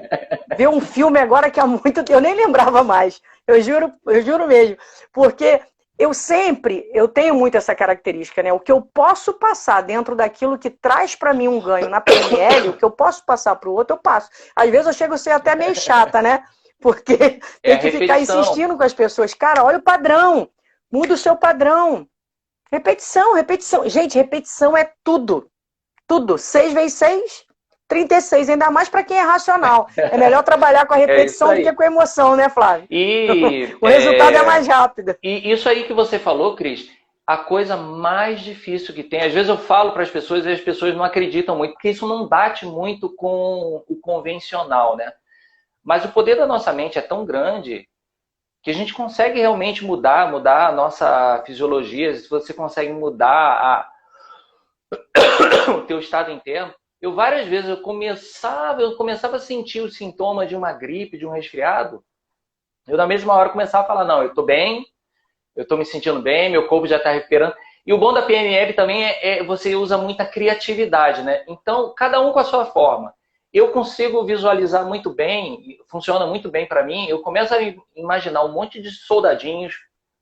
ver um filme agora que há muito tempo, eu nem lembrava mais. Eu juro mesmo. Porque eu tenho muito essa característica, né? O que eu posso passar dentro daquilo que traz para mim um ganho na PNL, o que eu posso passar para o outro, eu passo. Às vezes eu chego a ser até meio chata, né? Porque tem que ficar insistindo com as pessoas. Cara, olha o padrão. Muda o seu padrão. Repetição, repetição. Gente, repetição é tudo. Tudo. 6 vezes 6, 36. Ainda mais para quem é racional. É melhor trabalhar com a repetição do que com a emoção, né, Flávio? E o resultado é mais rápido. E isso aí que você falou, Cris, a coisa mais difícil que tem. Às vezes eu falo para as pessoas e as pessoas não acreditam muito, porque isso não bate muito com o convencional, né? Mas o poder da nossa mente é tão grande que a gente consegue realmente mudar a nossa fisiologia, se você consegue mudar o teu estado interno. Eu várias vezes eu começava a sentir os sintomas de uma gripe, de um resfriado. Eu na mesma hora começava a falar, não, eu tô bem, eu tô me sentindo bem, meu corpo já tá recuperando. E o bom da PNL também você usa muita criatividade, né? Então, cada um com a sua forma. Eu consigo visualizar muito bem, funciona muito bem para mim, eu começo a imaginar um monte de soldadinhos,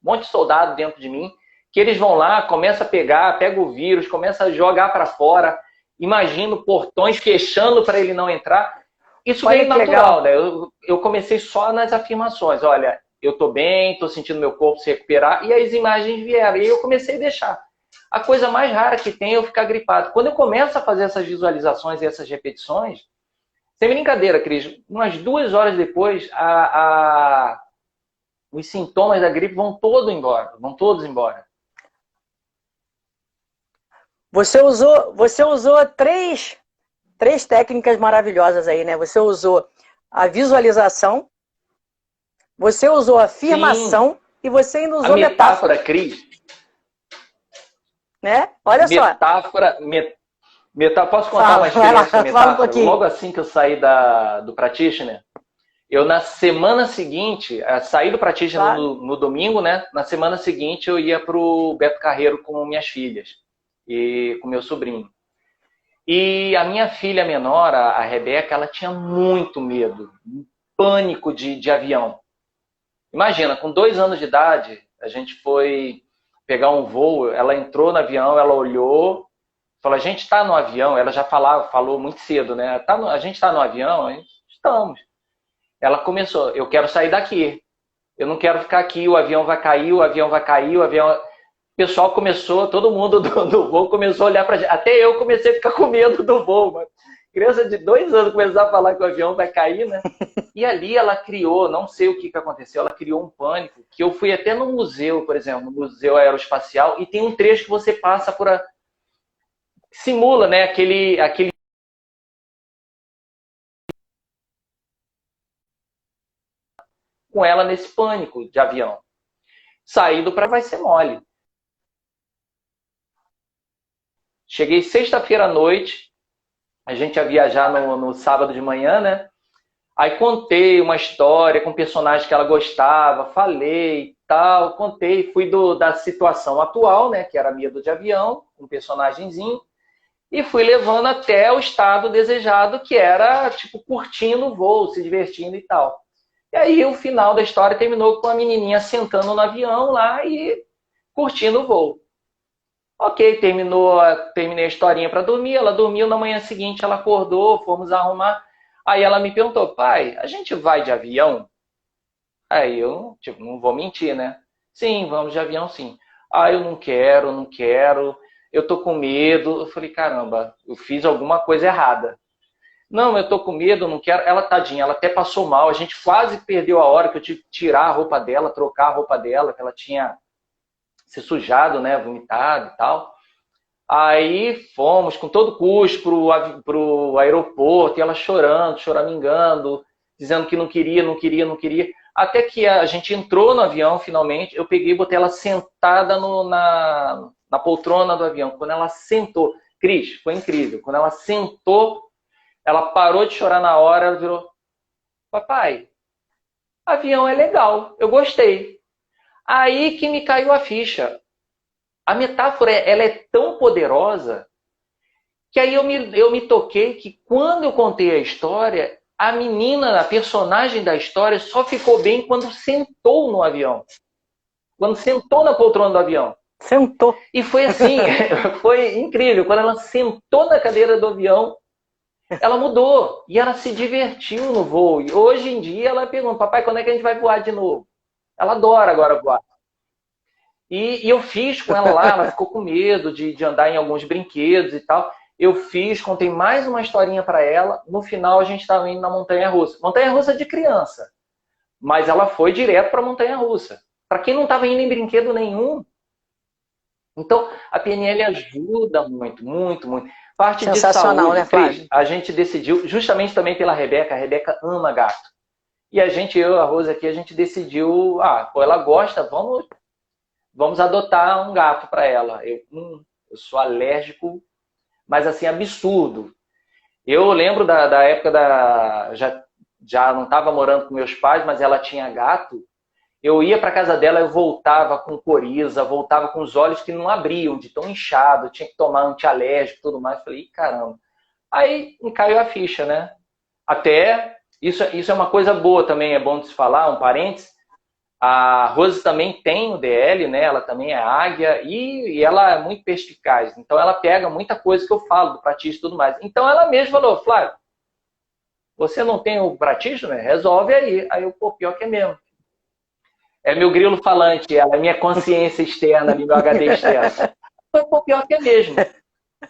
um monte de soldado dentro de mim, que eles vão lá, começa a pega o vírus, começa a jogar para fora, imagino portões fechando para ele não entrar. Isso veio natural, né? Eu comecei só nas afirmações. Olha, eu tô bem, tô sentindo meu corpo se recuperar, e as imagens vieram. E eu comecei a deixar. A coisa mais rara que tem é eu ficar gripado. Quando eu começo a fazer essas visualizações e essas repetições, sem brincadeira, Cris, umas 2 horas depois, os sintomas da gripe vão todos embora. Você usou três técnicas maravilhosas aí, né? Você usou a visualização, você usou a afirmação. Sim. E você ainda usou metáfora, Cris. Né? Olha só. Posso contar uma experiência metáfora? Logo assim que eu saí do Practitioner, eu na semana seguinte, saí do Practitioner no domingo, né? Na semana seguinte eu ia pro Beto Carreiro com minhas filhas e com meu sobrinho. E a minha filha menor, a Rebeca, ela tinha muito medo, pânico de avião. Imagina, com 2 anos de idade, a gente foi pegar um voo, ela entrou no avião, ela olhou, falou, a gente está no avião, ela já falou muito cedo, né? A gente está no avião? A gente, estamos. Ela começou, eu quero sair daqui, eu não quero ficar aqui, o avião vai cair, o avião vai cair, o avião... O pessoal começou, todo mundo do voo começou a olhar pra gente. Até eu comecei a ficar com medo do voo, mano. Criança de 2 anos começar a falar que o avião vai cair, né? E ali ela criou, não sei o que aconteceu, ela criou um pânico, que eu fui até no museu, por exemplo, no Museu Aeroespacial, e tem um trecho que você passa por simula, né, aquele com ela nesse pânico de avião. Saído para vai ser mole. Cheguei sexta-feira à noite, a gente ia viajar no sábado de manhã, né? Aí contei uma história com personagens que ela gostava, falei tal, contei, fui da situação atual, né? Que era medo de avião, um personagemzinho. e fui levando até o estado desejado, que era, tipo, curtindo o voo, se divertindo e tal. E aí o final da história terminou com a menininha sentando no avião lá e curtindo o voo. Ok, terminei a historinha para dormir, ela dormiu, na manhã seguinte ela acordou, fomos arrumar. Aí ela me perguntou, pai, a gente vai de avião? Aí eu, tipo, não vou mentir, né? Sim, vamos de avião, sim. Ah, eu não quero, eu tô com medo. Eu falei, caramba, eu fiz alguma coisa errada. Não, eu tô com medo, não quero. Ela, tadinha, ela até passou mal. A gente quase perdeu a hora que eu tive que tirar a roupa dela, trocar a roupa dela, que ela tinha se sujado, né, vomitado e tal. Aí fomos com todo custo pro aeroporto, e ela chorando, choramingando, dizendo que não queria, não queria, não queria. Até que a gente entrou no avião, finalmente, eu peguei e botei ela sentada na poltrona do avião. Quando ela sentou, Cris, foi incrível. Quando ela sentou, ela parou de chorar na hora, ela virou, papai, avião é legal, eu gostei. Aí que me caiu a ficha. A metáfora, ela é tão poderosa que aí eu me toquei que quando eu contei a história, a menina, a personagem da história, só ficou bem quando sentou no avião. Quando sentou na poltrona do avião. Sentou. E foi assim, foi incrível. Quando ela sentou na cadeira do avião, ela mudou. E ela se divertiu no voo. E hoje em dia ela pergunta, papai, quando é que a gente vai voar de novo? Ela adora agora voar. E eu fiz com ela lá, ela ficou com medo de andar em alguns brinquedos e tal. Eu fiz, contei mais uma historinha para ela. No final, a gente estava indo na montanha-russa. Montanha-russa de criança. Mas ela foi direto para a montanha-russa. Para quem não estava indo em brinquedo nenhum. Então, a PNL ajuda muito, muito, muito. Parte de Sensacional, saúde, né, Flávio? Cris, a gente decidiu, justamente também pela Rebeca. A Rebeca ama gato. E a gente, eu e a Rosa aqui, a gente decidiu, pô, ela gosta, vamos adotar um gato para ela. Eu sou alérgico, mas assim, absurdo. Eu lembro da época já não estava morando com meus pais, mas ela tinha gato. Eu ia para casa dela, eu voltava com coriza, voltava com os olhos que não abriam, de tão inchado, tinha que tomar antialérgico e tudo mais. Falei, caramba. Aí me caiu a ficha, né? Até, isso é uma coisa boa também, é bom de se falar, um parênteses. A Rose também tem o DL, né? Ela também é águia e ela é muito perspicaz. Então ela pega muita coisa que eu falo do pratismo e tudo mais. Então ela mesma falou, Flávio, você não tem o pratismo, né? Resolve aí. Aí eu, pô, pior que é mesmo. É meu grilo falante, ela é minha consciência externa, meu HD externo. Pô, pior que é mesmo.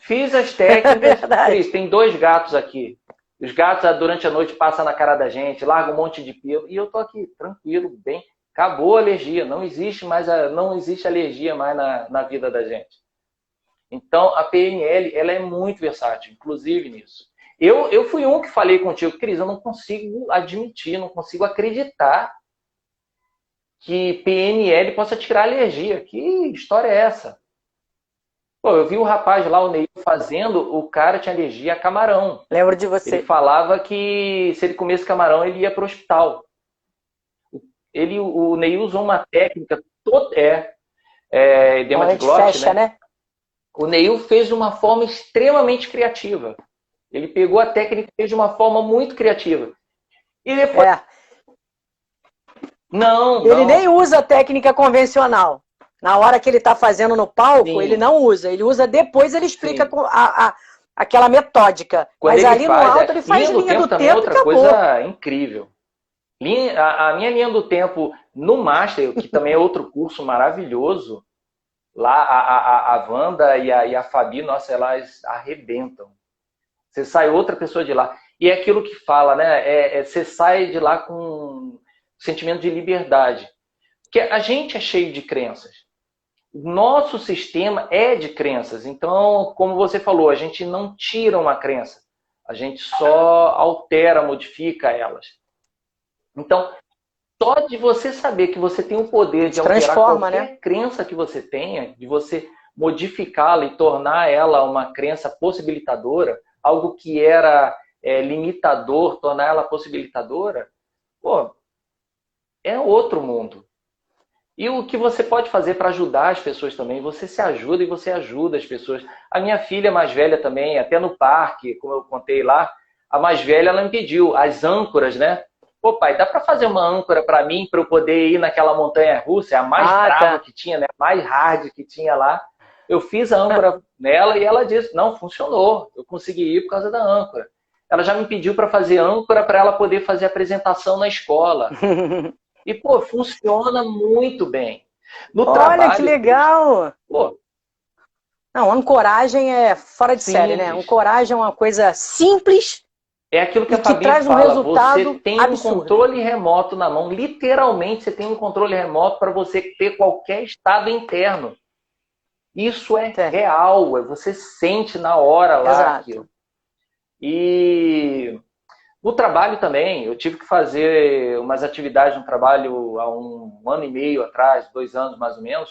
Fiz as técnicas, Cris, tem 2 gatos aqui. Os gatos durante a noite passam na cara da gente, largam um monte de pelo. E eu tô aqui, tranquilo, bem. Acabou a alergia, não existe alergia mais na vida da gente. Então, a PNL, ela é muito versátil, inclusive nisso. Eu fui um que falei contigo, Cris, eu não consigo admitir, não consigo acreditar que PNL possa tirar alergia. Que história é essa? Pô, eu vi o rapaz lá, o Neil, fazendo, o cara tinha alergia a camarão. Lembro de você. Ele falava que se ele comesse camarão, ele ia para o hospital. O Neil usou uma técnica edema de glote, né? O Neil fez de uma forma extremamente criativa. Ele pegou a técnica e fez de uma forma muito criativa. E depois... Ele nem usa a técnica convencional. Na hora que ele está fazendo no palco, sim, ele não usa. Ele usa depois, ele explica aquela metódica. Quando mas ali no alto ele faz linha do tempo e outra coisa incrível. A minha linha do tempo no Master, que também é outro curso maravilhoso, lá a Wanda e a Fabi, nossa, elas arrebentam. Você sai outra pessoa de lá. E é aquilo que fala, né? Você sai de lá com um sentimento de liberdade. Porque a gente é cheio de crenças. Nosso sistema é de crenças. Então, como você falou, a gente não tira uma crença. A gente só altera, modifica elas. Então, só de você saber que você tem o poder de alterar qualquer crença que você tenha, de você modificá-la e tornar ela uma crença possibilitadora, algo que era limitador, tornar ela possibilitadora, pô, é outro mundo. E o que você pode fazer para ajudar as pessoas também, você se ajuda e você ajuda as pessoas. A minha filha mais velha também, até no parque, como eu contei lá, a mais velha ela me pediu as âncoras, né? Pô, pai, dá para fazer uma âncora para mim, para eu poder ir naquela montanha-russa, é a mais brava tá. que tinha, né? A mais hard que tinha lá. Eu fiz a âncora nela e ela disse, não, funcionou, eu consegui ir por causa da âncora. Ela já me pediu para fazer âncora para ela poder fazer apresentação na escola. E, pô, funciona muito bem. No Olha que trabalho, Cris, legal! pô, Não, ancoragem é fora de série, né? simples. Ancoragem é uma coisa simples É aquilo que e a que Fabi traz um fala, você resultado tem um absurdo. controle remoto na mão. Literalmente, você tem um controle remoto para você ter qualquer estado interno. Isso é É, real, você sente na hora lá exato. aquilo. E no trabalho também, eu tive que fazer umas atividades no trabalho há um ano e meio atrás, 2 anos mais ou menos,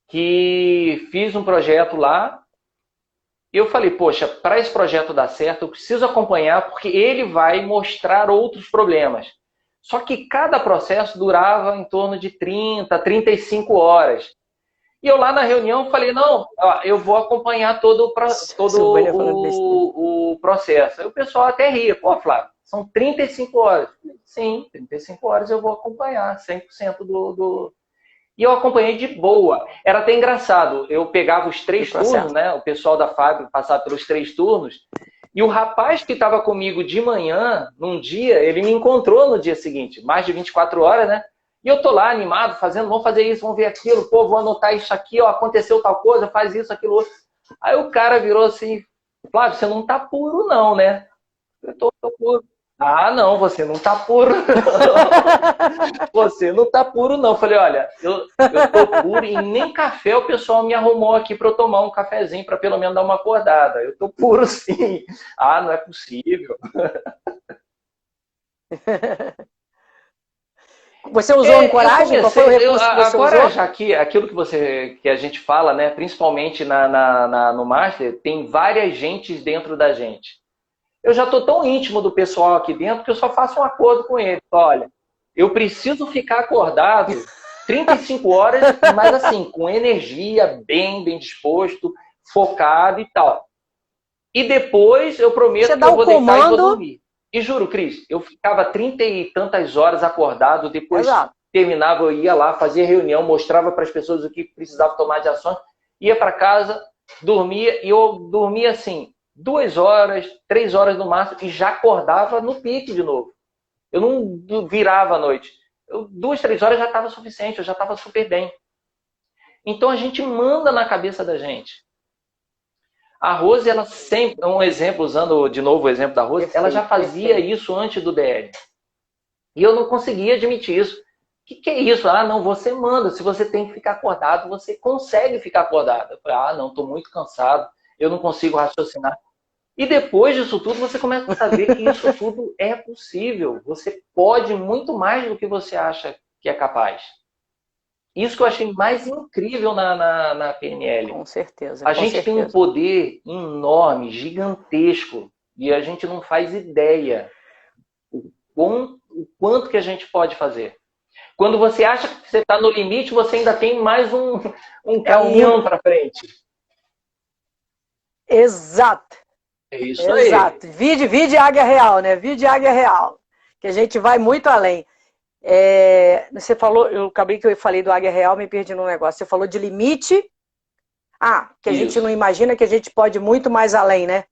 que fiz um projeto lá e eu falei, poxa, para esse projeto dar certo, eu preciso acompanhar porque ele vai mostrar outros problemas. Só que cada processo durava em torno de 30, 35 horas. E eu lá na reunião falei, não, ó, eu vou acompanhar todo Silvânia falando besteira. o processo. Aí o pessoal até ria, pô, Flávio, são 35 horas. Sim, 35 horas eu vou acompanhar, 100% do... E eu acompanhei de boa. Era até engraçado, eu pegava os Do 3 turnos, processo. né? O pessoal da fábrica passava pelos 3 turnos, e o rapaz que estava comigo de manhã, num dia, ele me encontrou no dia seguinte, mais de 24 horas, né? E eu tô lá animado, fazendo, vamos fazer isso, vamos ver aquilo, pô, vou anotar isso aqui, ó, aconteceu tal coisa, faz isso, aquilo outro. Aí o cara virou assim, Flávio, você não tá puro não, né? Eu tô puro. Ah, não, você não tá puro. Você não tá puro não. Falei, olha, eu tô puro e nem café o pessoal me arrumou aqui para eu tomar um cafezinho para pelo menos dar uma acordada. Eu tô puro sim. Ah, não é possível. Você usou Eu ancoragem? Qual foi o comecei, recurso que você agora usou? já que aquilo que a gente fala, né, principalmente no Master, tem várias gentes dentro da gente. Eu já estou tão íntimo do pessoal aqui dentro que eu só faço um acordo com eles. Olha, eu preciso ficar acordado 35 horas, mas assim, com energia, bem disposto, focado e tal. E depois eu Você prometo que dá eu o vou deitar e vou comando. dormir. E juro, Cris, eu ficava 30 e tantas horas acordado, depois Exato. terminava, eu ia lá, fazia reunião, mostrava para as pessoas o que precisava tomar de ações, ia para casa, dormia, e eu dormia assim, 2 horas, 3 horas no máximo, e já acordava no pique de novo. Eu não virava à noite. 2, 3 horas já estava suficiente, eu já estava super bem. Então a gente manda na cabeça da gente. A Rose, ela sempre, um exemplo, usando de novo o exemplo da Rose, ela já Perfeito, fazia perfeito. isso antes do DL. E eu não conseguia admitir isso. O que é isso? Ah, não, você manda. Se você tem que ficar acordado, você consegue ficar acordado. Eu falei, ah, não, estou muito cansado, eu não consigo raciocinar. E depois disso tudo, você começa a ver que isso tudo é possível. Você pode muito mais do que você acha que é capaz. Isso que eu achei mais incrível na PNL. Com certeza, A com gente tem um certeza. poder enorme, gigantesco, e a gente não faz ideia o quanto que a gente pode fazer. Quando você acha que você está no limite, você ainda tem mais um É um. caminhão para frente. Exato, É isso aí. exato. Vide águia real, né? Vide águia real. Que a gente vai muito além. Você falou, eu acabei que eu falei do águia real, me perdi no negócio. Você falou de limite. Ah, que a gente não Isso. imagina que a gente pode muito mais além, né?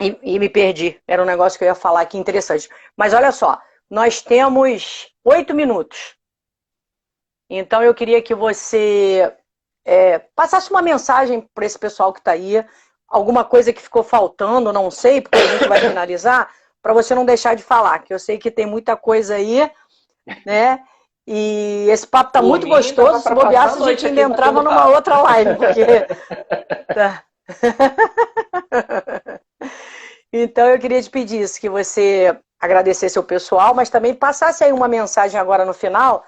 E me perdi. Era um negócio que eu ia falar aqui interessante. Mas olha só, nós temos 8 minutos. Então eu queria que você passasse uma mensagem para esse pessoal que está aí, alguma coisa que ficou faltando, não sei, porque a gente vai finalizar, para você não deixar de falar, que eu sei que tem muita coisa aí, né? E esse papo tá Por muito mim, dava gostoso, se para passar a bobeasse a gente noite ainda aqui entrava batendo numa papo. outra live, porque... Tá. Então eu queria te pedir isso, que você agradecesse o pessoal, mas também passasse aí uma mensagem agora no final.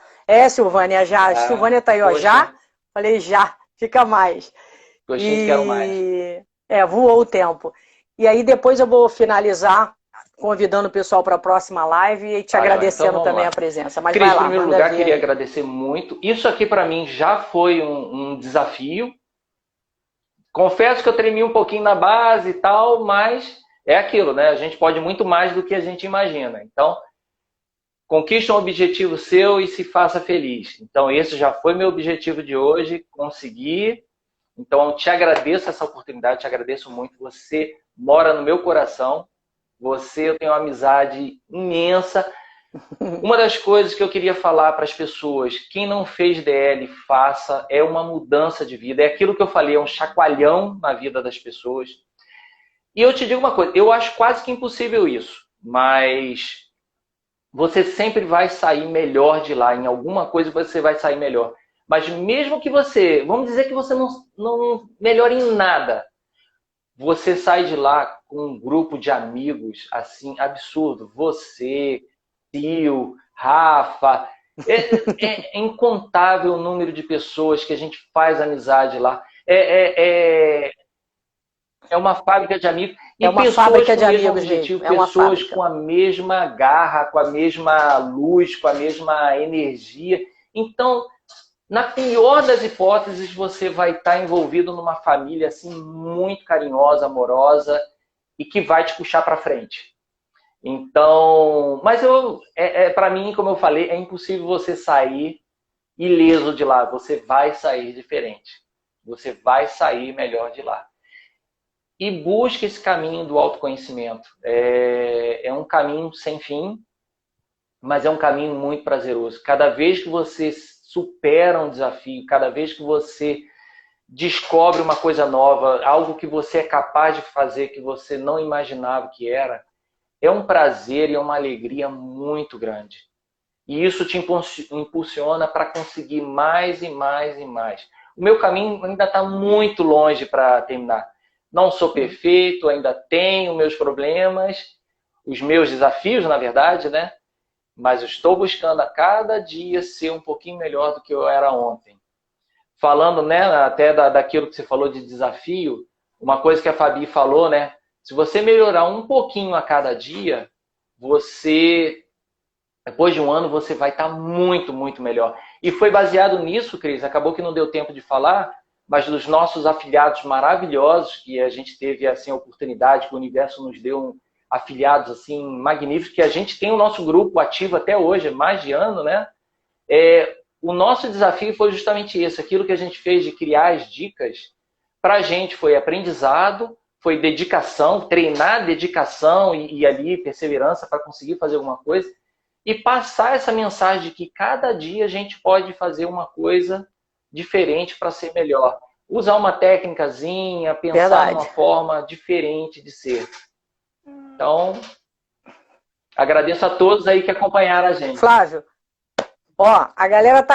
Silvânia, já. Ah, Silvânia tá aí, ó, poxa, já? Falei, já, fica mais. gostei de quero mais. E voou o tempo. E aí depois eu vou finalizar. convidando o pessoal para a próxima live e te agradecendo então também a presença. Mas Cris, vai lá, em primeiro lugar, queria agradecer muito. Isso aqui para mim já foi um desafio. Confesso que eu tremi um pouquinho na base e tal, mas é aquilo, né? A gente pode muito mais do que a gente imagina. Então, conquiste um objetivo seu e se faça feliz. Então, esse já foi meu objetivo de hoje, conseguir. Então, eu te agradeço essa oportunidade, te agradeço muito. Você mora no meu coração. Eu tenho uma amizade imensa. Uma das coisas que eu queria falar para as pessoas, quem não fez DL, faça, é uma mudança de vida. É aquilo que eu falei, é um chacoalhão na vida das pessoas. E eu te digo uma coisa, eu acho quase que impossível isso, mas você sempre vai sair melhor de lá. Em alguma coisa você vai sair melhor. Mas mesmo que você, vamos dizer que você não melhore em nada, você sai de lá com um grupo de amigos, assim, absurdo. Você, Tio, Rafa, é incontável o número de pessoas que a gente faz amizade lá. É uma fábrica de amigos. É uma fábrica de amigos, objetivo, pessoas com a mesma garra, com a mesma luz, com a mesma energia. Então, na pior das hipóteses, você vai estar envolvido numa família assim muito carinhosa, amorosa e que vai te puxar para frente. Então, mas para mim, como eu falei, é impossível você sair ileso de lá. Você vai sair diferente. Você vai sair melhor de lá. E busque esse caminho do autoconhecimento. É um caminho sem fim, mas é um caminho muito prazeroso. Cada vez que você supera um desafio, cada vez que você descobre uma coisa nova, algo que você é capaz de fazer que você não imaginava que era, é um prazer e é uma alegria muito grande. E isso te impulsiona para conseguir mais e mais e mais. O meu caminho ainda está muito longe para terminar. Não sou perfeito, ainda tenho meus problemas, os meus desafios, na verdade, né? Mas eu estou buscando a cada dia ser um pouquinho melhor do que eu era ontem. Falando, né, até daquilo que você falou de desafio, uma coisa que a Fabi falou, né? Se você melhorar um pouquinho a cada dia, depois de um ano, você vai estar muito, muito melhor. E foi baseado nisso, Cris, acabou que não deu tempo de falar, mas dos nossos afiliados maravilhosos, que a gente teve assim, a oportunidade, que o universo nos deu afiliados assim magníficos, que a gente tem o nosso grupo ativo até hoje, mais de ano, né? O nosso desafio foi justamente esse, aquilo que a gente fez de criar as dicas, para a gente foi aprendizado, foi dedicação, treinar dedicação e ali perseverança para conseguir fazer alguma coisa, e passar essa mensagem de que cada dia a gente pode fazer uma coisa diferente para ser melhor. Usar uma técnicazinha, pensar numa forma diferente de ser. Então, agradeço a todos aí que acompanharam a gente. Flávio, ó, a galera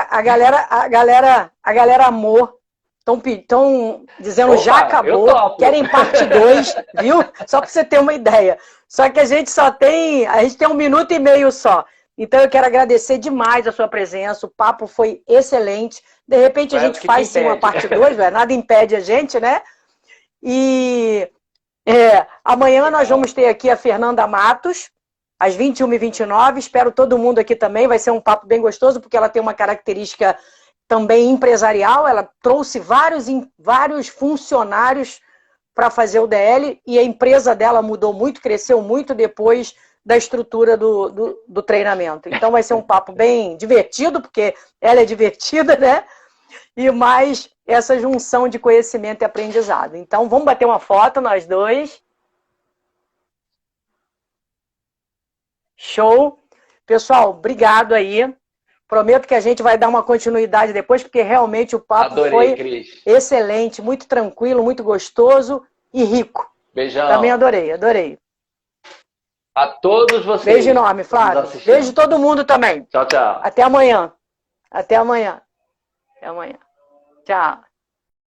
amor, estão dizendo já acabou, querem parte 2, viu? Só para você ter uma ideia. Só que a gente tem 1 minuto e meio só. Então eu quero agradecer demais a sua presença, o papo foi excelente. De repente a gente faz sim uma parte 2, nada impede a gente, né? E amanhã nós vamos ter aqui a Fernanda Matos, às 21h29. Espero todo mundo aqui também. Vai ser um papo bem gostoso, porque ela tem uma característica também empresarial. Ela trouxe vários funcionários para fazer o DL e a empresa dela mudou muito, cresceu muito depois da estrutura do treinamento. Então vai ser um papo bem divertido, porque ela é divertida, né? E mais essa junção de conhecimento e aprendizado. Então vamos bater uma foto, nós dois. Show! Pessoal, obrigado aí. Prometo que a gente vai dar uma continuidade depois, porque realmente o papo foi excelente, muito tranquilo, muito gostoso e rico. Beijão. Também adorei. A todos vocês. Beijo enorme, Flávio. Beijo todo mundo também. Tchau, tchau. Até amanhã. Tchau.